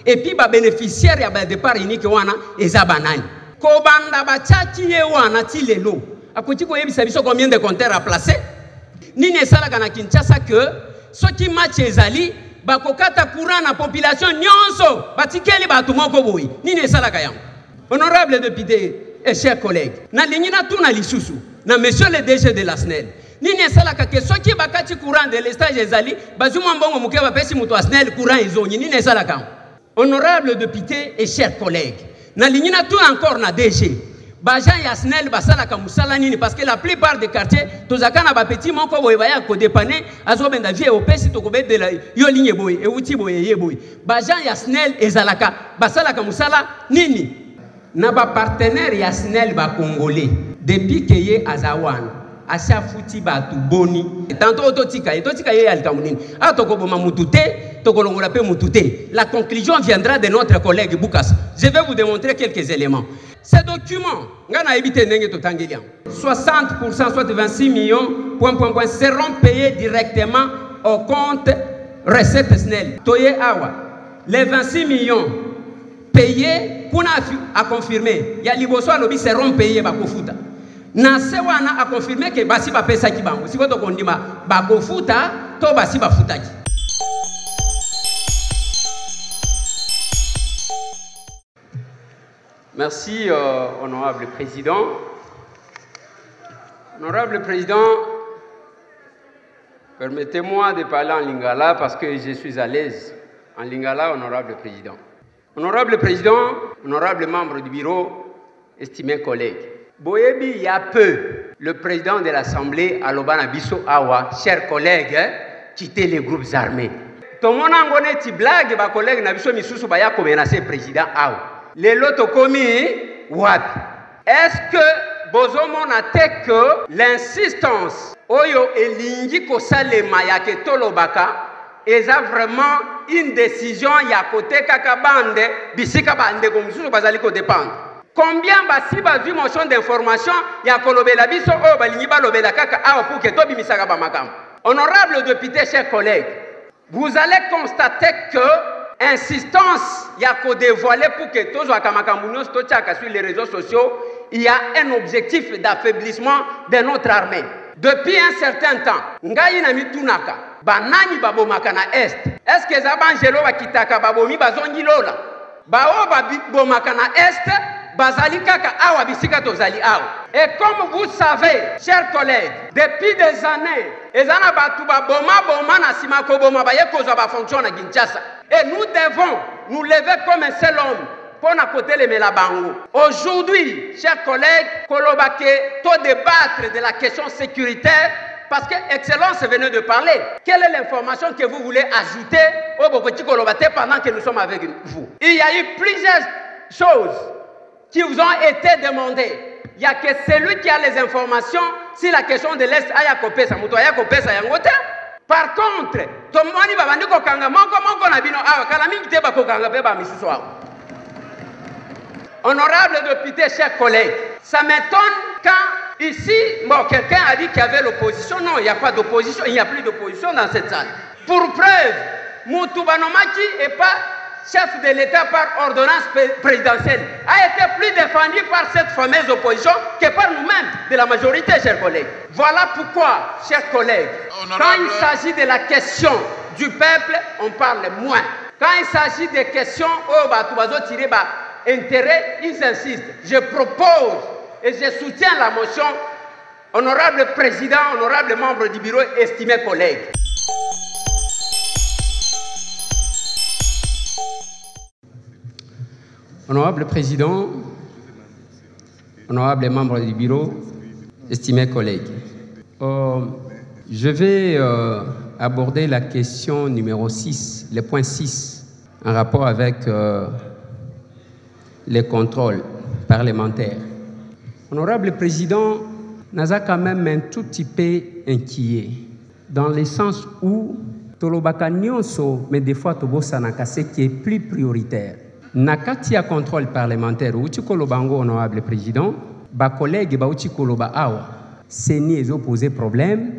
Et puis, les bénéficiaires y a de départ unique wana ezabanani. Kobanda bachaki ye wana tilelo. Akoti ko yebisa biso combien de compteurs à placer? Nini esalaka na Kinshasa que ceux qui match ezali bakokata courant na population nyonso batikeli batu moko boyi. Nini esalaka yango? Honorable député et chers collègues, na lingina tuna lisusu na monsieur le DG de la SNEL. Nini esalaka ke soki bakati courant de l'estage ezali bazuma mbongo muke bapesi mutu asnel courant ezonyi nini esalaka? Honorable député et chers collègues, na lingina tout encore na DG bajan yasnel basalaka musala nini parce que la plupart des quartiers tozaka na ba petit moko boye baya ko dépanner azobenda vie opesi tokobedela yo ligne boye e uti boye ye boye bajan yasnel ezalaka basalaka musala nini na ba partenaire yasnel ba congolais depuis que ye azawana Asia futi batu boni. Tantôt ototika ye alikamunini. A tokoboma mutute, tokolongola pe mutute. La conclusion viendra de notre collègue Boukas. Je vais vous démontrer quelques éléments. Ces documents, 60%, soit 26 millions, seront payés directement au compte recette SNEL. Toye awa. Les 26 millions payés, qu'on a confirmé. Il y a liboso à l'obis seront payés bakofuta. Nase wana a confirmé que basi ba pesa ki bango. Si votre kondima bakofuta, to basi ba futaki. Merci, honorable président. Honorable président, permettez-moi de parler en lingala parce que je suis à l'aise en lingala, honorable président. Honorable président, honorable membre du bureau, estimés collègues. Boyebi, il y a peu, le président de l'Assemblée, Alobana Bisso Awa, chers collègues, quittez les groupes armés. Tout le monde a un petit blague, ma collègue Nabiso Misusu Baya comme menacé président Awa. Les lots commis, wapi. Est-ce que Bozomo n'a que l'insistance, Oyo Elingi Kosale Mayake Tolobaka, est vraiment une décision ya côté Kakabande, Bisika Bande, comme Misusu Bazaliko dépendre. Combien basi bazu motion d'information ya kolobela biso o balingi balobela kaka awa pour que tobi misaka ba makam. Honorable député, chers collègues, vous allez constater que insistance ya ko dévoiler pour que tozo akamakambuno stochaka sur les réseaux sociaux, il y a un objectif d'affaiblissement de notre armée. Depuis un certain temps, ngai na mitunaka banani babomaka na est. Est-ce que zabangelo bakitaka babomi bazongi lola? Bao babomaka na est. Bazali kaka awa bisika tozali awa. Et comme vous savez, chers collègues, depuis des années, ezana batu ba boma na sima ko boma ba yekoza ba fonction na Kinshasa. Et nous devons nous lever comme un seul homme pour na côté les melabango. Aujourd'hui, chers collègues, kolobake to débattre de la question sécuritaire parce que Excellence venait de parler. Quelle est l'information que vous voulez ajouter au Bokoti Kolobate pendant que nous sommes avec vous? Il y a eu plusieurs choses qui vous ont été demandées. Il n'y a que celui qui a les informations si la question de l'Est a yakopesa. Par contre, tout le monde va venir kokanga moko na bino awa kala mingi te ba kokanga pe ba misusu awa. Honorable député, chers collègues, ça m'étonne quand ici, bon, quelqu'un a dit qu'il y avait l'opposition. Non, il n'y a pas d'opposition, il n'y a plus d'opposition dans cette salle. Pour preuve, Moutou Banomaki n'est pas chef de l'État par ordonnance présidentielle, a été plus défendu par cette fameuse opposition que par nous-mêmes, de la majorité, chers collègues. Voilà pourquoi, chers collègues, quand il s'agit de la question du peuple, on parle moins. Quand il s'agit des questions, oh, bah, tout va tirer, bah, intérêt, ils insistent. Je propose et je soutiens la motion, honorable président, honorable membre du bureau, estimés collègues. Honorable président, honorable membre du bureau, estimés collègues, je vais aborder la question numéro 6, le point 6, en rapport avec les contrôles parlementaires. Honorable président, nous a quand même un tout petit peu inquiet, dans le sens où Tolobaka Nyonso, mais des fois Tobo Sanakase qui est plus prioritaire. Nakatia contrôle parlementaire, Uchi Kolobango, honorable président, ba collègue ba Uchi Koloba Awa, Seni ezo posé problème,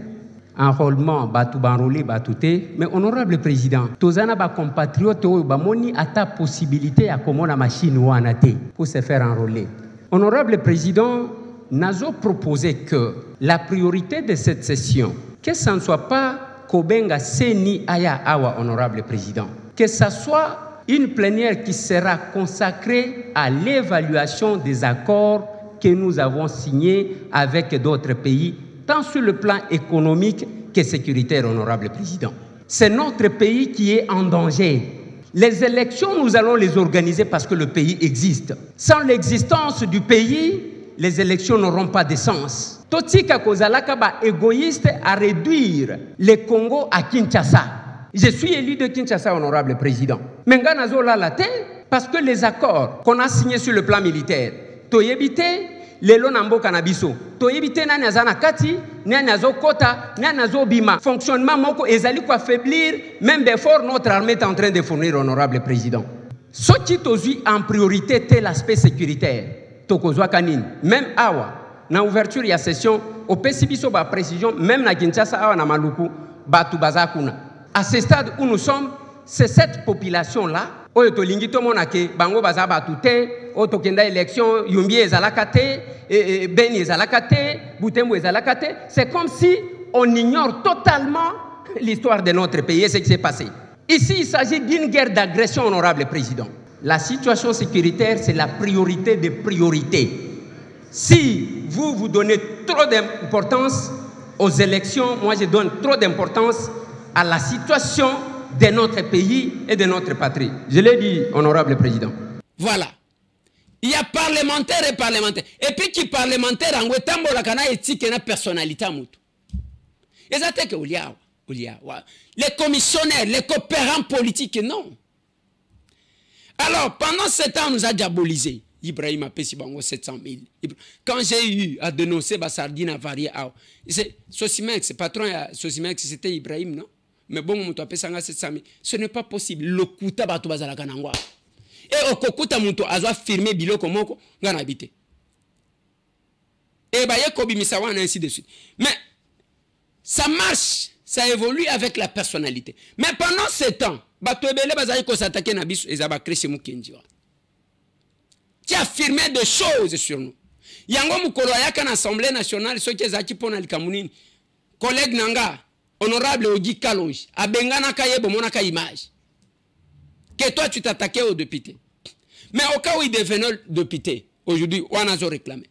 enrôlement ba tout banrolé ba touté, mais honorable président, Tozana ba compatriote ba moni ata possibilité à comment la machine ou anate pour se faire enrôler. Honorable président, Nazo proposé que la priorité de cette session, que ça ne soit pas Kobenga Seni Aya Awa, honorable président, que ça soit une plénière qui sera consacrée à l'évaluation des accords que nous avons signés avec d'autres pays, tant sur le plan économique que sécuritaire, honorable président. C'est notre pays qui est en danger. Les élections, nous allons les organiser parce que le pays existe. Sans l'existence du pays, les élections n'auront pas de sens. Totika Kozalaka ba égoïste à réduire le Congo à Kinshasa. Je suis élu de Kinshasa, honorable président. Mais Nganazo la parce que les accords qu'on a signés sur le plan militaire, Toyebite, Lelo Nambo Kanabiso, Toyebite Nanazana Kati, Nanazo Kota, Nanazo Bima, fonctionnement Moko, Ezali quoi affaiblir, même d'effort notre armée est en train de fournir, honorable président. Ce qui tozui en priorité, c'est l'aspect sécuritaire. Tokozwa Kanin, même Awa, na ouverture, il y a session, au Pessibiso, ba précision, même na Kinshasa, Awa na Maluku, Batu Bazakuna. À ce stade où nous sommes, c'est cette population-là, oyo tolingi tomona ke bango baza batu te, oyo tokenda élection, Yumbi ezalaka te, Beni ezalaka te, Butembo ezalaka te. C'est comme si on ignore totalement l'histoire de notre pays et ce qui s'est passé. Ici, il s'agit d'une guerre d'agression, honorable président. La situation sécuritaire, c'est la priorité des priorités. Si vous donnez trop d'importance aux élections, moi je donne trop d'importance à la situation de notre pays et de notre patrie. Je l'ai dit, honorable président. Voilà. Il y a parlementaire et parlementaire. Et puis qui parlementaire, en Ouetambo, la cana éthique et la personnalité. Et ça, c'est que les commissionnaires, les coopérants politiques, non. Alors, pendant 7 ans, on nous a diabolisé. Ibrahim a payé 700 000. Quand j'ai eu à dénoncer Bassardine à varier, Sosimex, patron de Sosimex, c'était Ibrahim, non? Mais bon, on a payé 700 000. Ce n'est pas possible. Le Kouta Batou Bazala Kanangwa. Et au Kokuta Mouto, a firmé Bilo Komoko, on a habité. Et Baye Kobi Misawan, ainsi de suite. Mais ça marche, ça évolue avec la personnalité. Mais pendant 7 ans, Batou Ebele Bazali ko s'attaquer na biso, ezaba créé Moukendiwa. Tu as affirmé des choses sur nous. Yango Mukolo Yaka l'Assemblée nationale, ceux qui ont pona likamunini. Collègue Nanga, honorable Ogi Kalonji, Abengana Kayebo Monaka image. Que toi tu t'attaquais aux députés. Mais au cas où il devenait député, aujourd'hui, on a réclamé.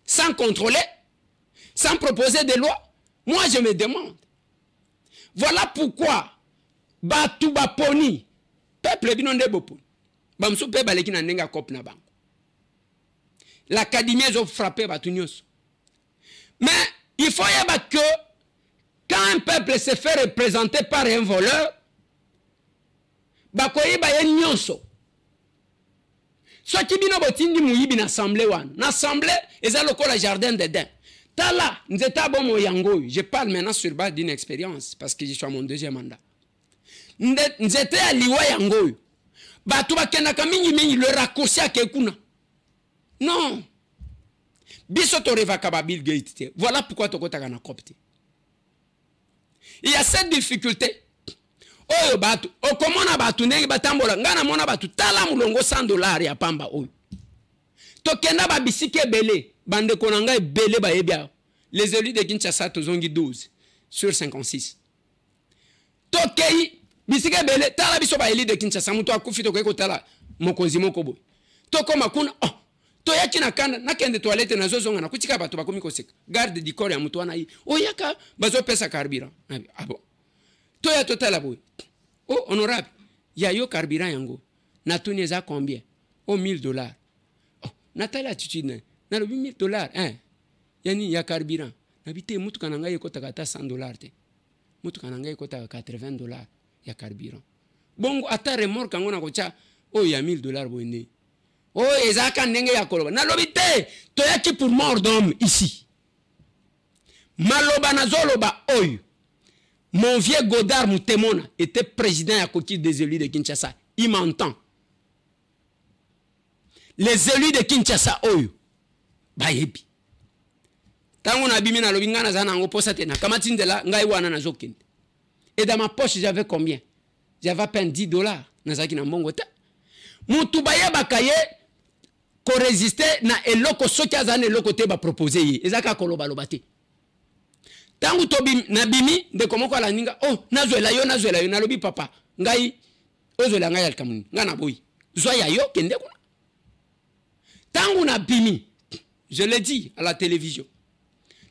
Sans contrôler, sans proposer des lois, moi je me demande. Voilà pourquoi Batu Baponi, peuple binonde bopo, Bamsou pe baleki na nenga kop na bango. L'académie a frappé Batunios. Mais il faut y avoir que quand un peuple se fait représenter par un voleur, bakoyi baye nyonso. Soit qui bino botindi muyibi na assemblée wan. Na assemblée, eza lokola jardin d'Éden. Tala, nzeta bomo yango. Je parle maintenant sur base d'une expérience parce que je suis à mon 2e mandat. Nzete aliwa yango. Batu bakenda kaminyi le raccourci à kekuna. Non. Biso toreva kababil Gates. Voilà pourquoi tokotaka na kopte. Il y a cette difficulté. Oyo batu, okomona batu ndenge batambola, ngana mona batu tala mulongo $100 ya pamba oyo. Tokenda ba bisike belé, bande konanga belé ba yebia. Les élus de Kinshasa tozongi 12 sur 56. Tokei bisike belé, tala biso ba élus de Kinshasa muto akufi tokeko tala mokonzi mokobo. Tokoma kuna oh, toyaki na kanda nakende toilette na zozonga na kutika bato bakomi koseka. Garde du corps ya muto wana yi. Oyaka bazo pesa carburant. Ah bon. Toya total aboy. Oh, honorable, il y a yo carburant yango. Natuni eza combien? Oh, $1000. Oh, natali attitude na lo $1000, hein. Yani ya carburant. Nabite mutu kananga yekota kata $100 te. Mutu kananga yekota $80 ya carburant. Bongo ata remorque ngona kocha, oh ya $1000 boende. Oh, ezaka ndenge ya koloba. Na lobite, toyaki pour mort d'homme ici. Maloba na zoloba oyo. Mon vieux Godard Moutemona était président à côté des élus de Kinshasa. Il m'entend. Les élus de Kinshasa, oyo. Bayebi. Tango na bimi na lobinga na zana ngo posa tena. Kamatindela ngai wana na zokende. Et dans ma poche, j'avais combien? J'avais à peine $10. Nazaki na mbongo ta. Mutu baye bakaye ko résister na eloko soki azana eloko te ba proposer yi. Ezaka koloba lobate. Tangu tobi nabimi de komoko la ninga oh nazwela yo nalobi papa ngai ozwela ngai alkamuni ngana boyi zoya yo kende kuna. Tangu nabimi je l'ai dit à la télévision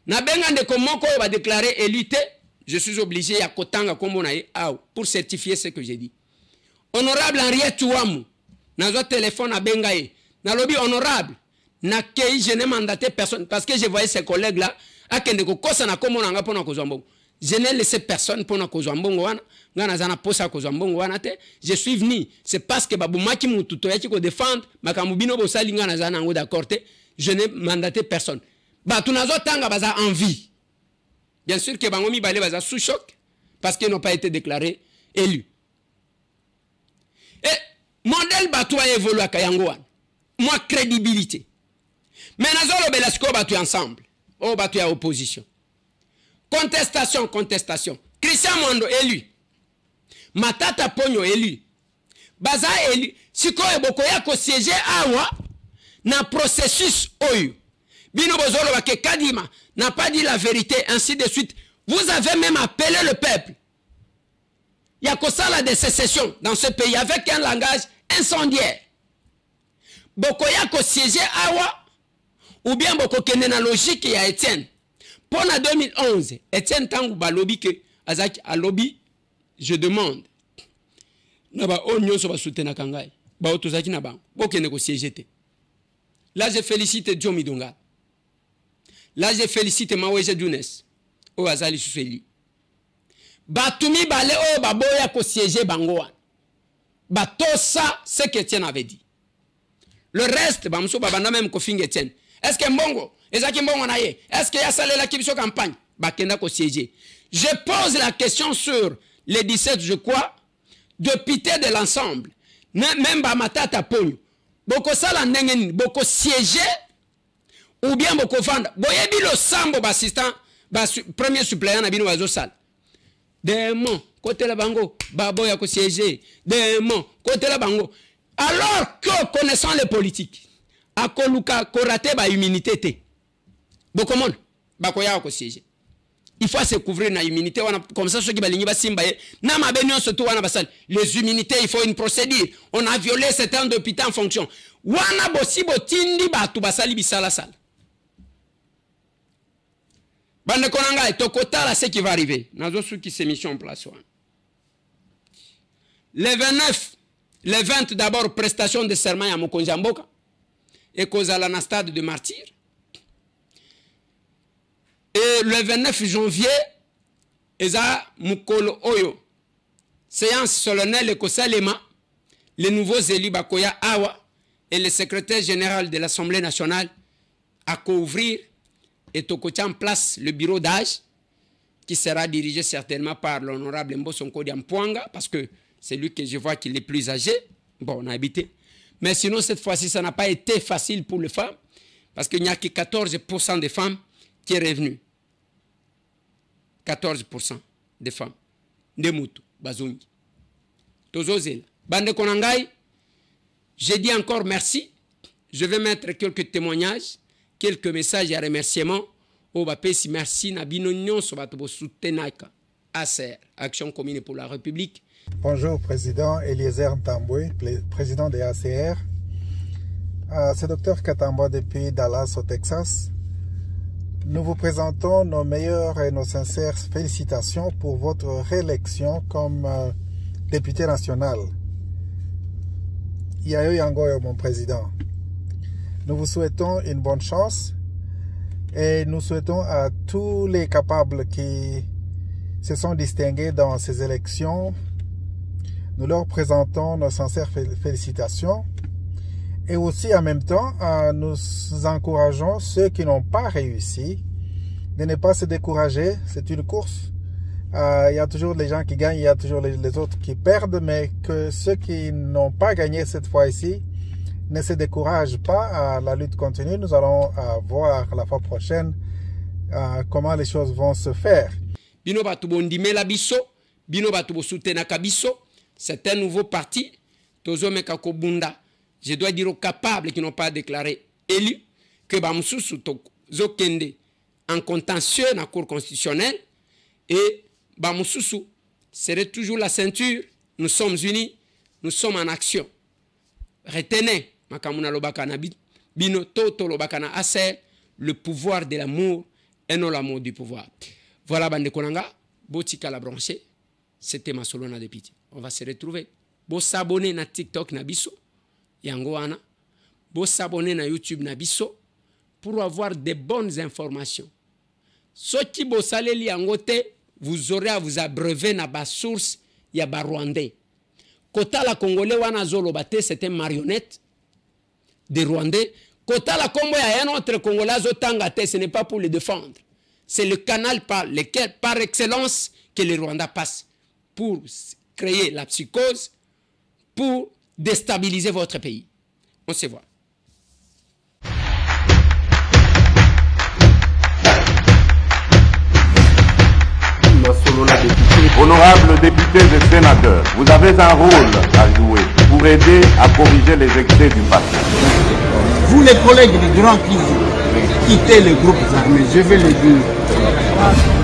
na benga de komoko va déclarer élu te, je suis obligé ya kotanga kombo na ye pour certifier ce que j'ai dit. Honorable Henriette Touamou nazwa téléphone na benga ye nalobi honorable na kei je n'ai mandaté personne parce que je voyais ses collègues là. Je n'ai laissé personne pour je suis venu, c'est parce que je n'ai mandaté personne. Envie. Bien sûr que Bangomi Balé va sous choc parce qu'ils n'ont pas été déclarés élus. Et modèle Batoua évolue à Kayangoan. Moi, crédibilité. Mais Nazolo Belasco battu ensemble. Oh, battu à opposition. Contestation, contestation. Christian Mondo élu. Matata Ponyo élu. Baza élu. Sikoyo bokoya ko siéger awa na processus oyo. Bino bozolo bake Kadima n'a pas dit la vérité, ainsi de suite. Vous avez même appelé le peuple. Il y a que ça la désécession dans ce pays avec un langage incendiaire. Bokoya ko siéger awa ou bien boko kende na logique ya Etienne. Pendant 2011, Etienne Tangou balobi que Azaki a lobby, je demande. Naba onyo so ba soutenir kangai. Ba otozaki na ba. Bokende ko siéger. Là je félicite Djomi Donga. Là je félicite Maweje Dounes. O azali suseli. Batumi bale o baboya ko siéger bangoa. Batosa ce qu'Etienne avait dit. Le reste bamso babanda même ko finge Etienne. Est-ce que Mbongo, est-ce qu'il y a salé la kibiso campagne? Bakenda ko siéger. Je pose la question sur les 17, je crois, députés de l'ensemble. Même Bamatata Ponyo. Boko sala ndengeni, boko siéger ou bien boko vendre. Boyebi le sambo assistant, premier suppléant na bino wazo sal. Démon, côté la bango, baboya ko siéger. Démon, côté la bango. Alors que connaissant les politiques, a koluka korate ba immunité te. Beaucoup monde bakoya ko siéger. Il faut se couvrir na immunité comme ça ceux qui balingi ba simba na mabenyo surtout wana basal. Les immunités il faut une procédure. On a violé certains d'hôpital en fonction. Wana bosibo tindi batu basali bisala sal. Bande konanga et tokota là ce qui va arriver. Nazo sou qui se mission en place. Le 29, le 20 d'abord prestation de serment à Mokonjamboka. Et kozala na stade de martyr. Et le 29 janvier, eza mukolo oyo. Séance solennelle et kosalema, les nouveaux élus Bakoya Awa et le secrétaire général de l'Assemblée nationale à couvrir et tokotia en place le bureau d'âge qui sera dirigé certainement par l'honorable Mbosonko Diampuanga parce que c'est lui que je vois qu'il est plus âgé. Bon, on a habité. Mais sinon, cette fois-ci, ça n'a pas été facile pour les femmes, parce qu'il n'y a que 14% des femmes qui est revenu. 14% des femmes. Ndemutu, Bazungi. Tozozel. Bande Konangai, j'ai dit encore merci. Je vais mettre quelques témoignages, quelques messages et remerciements. Au Bapesi, merci. Nabino Nyonso Batobo Soutenaka. ACR, Action Commune pour la République. Bonjour, Président Eliezer Ntambwe, président de ACR. C'est Dr Katamba depuis Dallas au Texas. Nous vous présentons nos meilleures et nos sincères félicitations pour votre réélection comme député national. Yayo Yangoyo, mon président. Nous vous souhaitons une bonne chance et nous souhaitons à tous les capables qui se sont distingués dans ces élections. Nous leur présentons nos sincères félicitations et aussi en même temps nous encourageons ceux qui n'ont pas réussi de ne pas se décourager. C'est une course. Il y a toujours les gens qui gagnent, il y a toujours les autres qui perdent, mais que ceux qui n'ont pas gagné cette fois-ci ne se découragent pas. La lutte continue. Nous allons voir la fois prochaine comment les choses vont se faire. Bino batubondimela biso, bino batubosutenaka biso. C'est un nouveau parti. Tozo Mekako Bunda. Je dois dire aux capables qui n'ont pas déclaré élus que Bamsusu Tozo Kende en contentieux dans la Cour constitutionnelle et Bamsusu serait toujours la ceinture. Nous sommes unis, nous sommes en action. Retenez, Makamuna Lobakana Bino Toto Lobakana Aser, le pouvoir de l'amour et non l'amour du pouvoir. Voilà, Bande Konanga, Botika la branchée. C'était ma solona de pitié. On va se retrouver. Bo s'abonner na TikTok na biso. Yango ana. Bo s'abonner na YouTube na biso. Pour avoir de bonnes informations. Ce qui bo saleli yangote, vous aurez à vous abreuver na ba source ya ba Rwandais. Kota la Congolais wana zolobate, c'est une marionnette des Rwandais. Kota la Congo ya un autre Congolais zotangate, ce n'est pas pour les défendre. C'est le canal par lequel, par excellence, que les Rwandais passent pour créer la psychose, pour déstabiliser votre pays. On se voit. et sénateurs, vous avez un rôle à jouer pour aider à corriger les excès du passé. Vous les collègues du Grand Kivu, quittez les groupes armés, je vais le dire.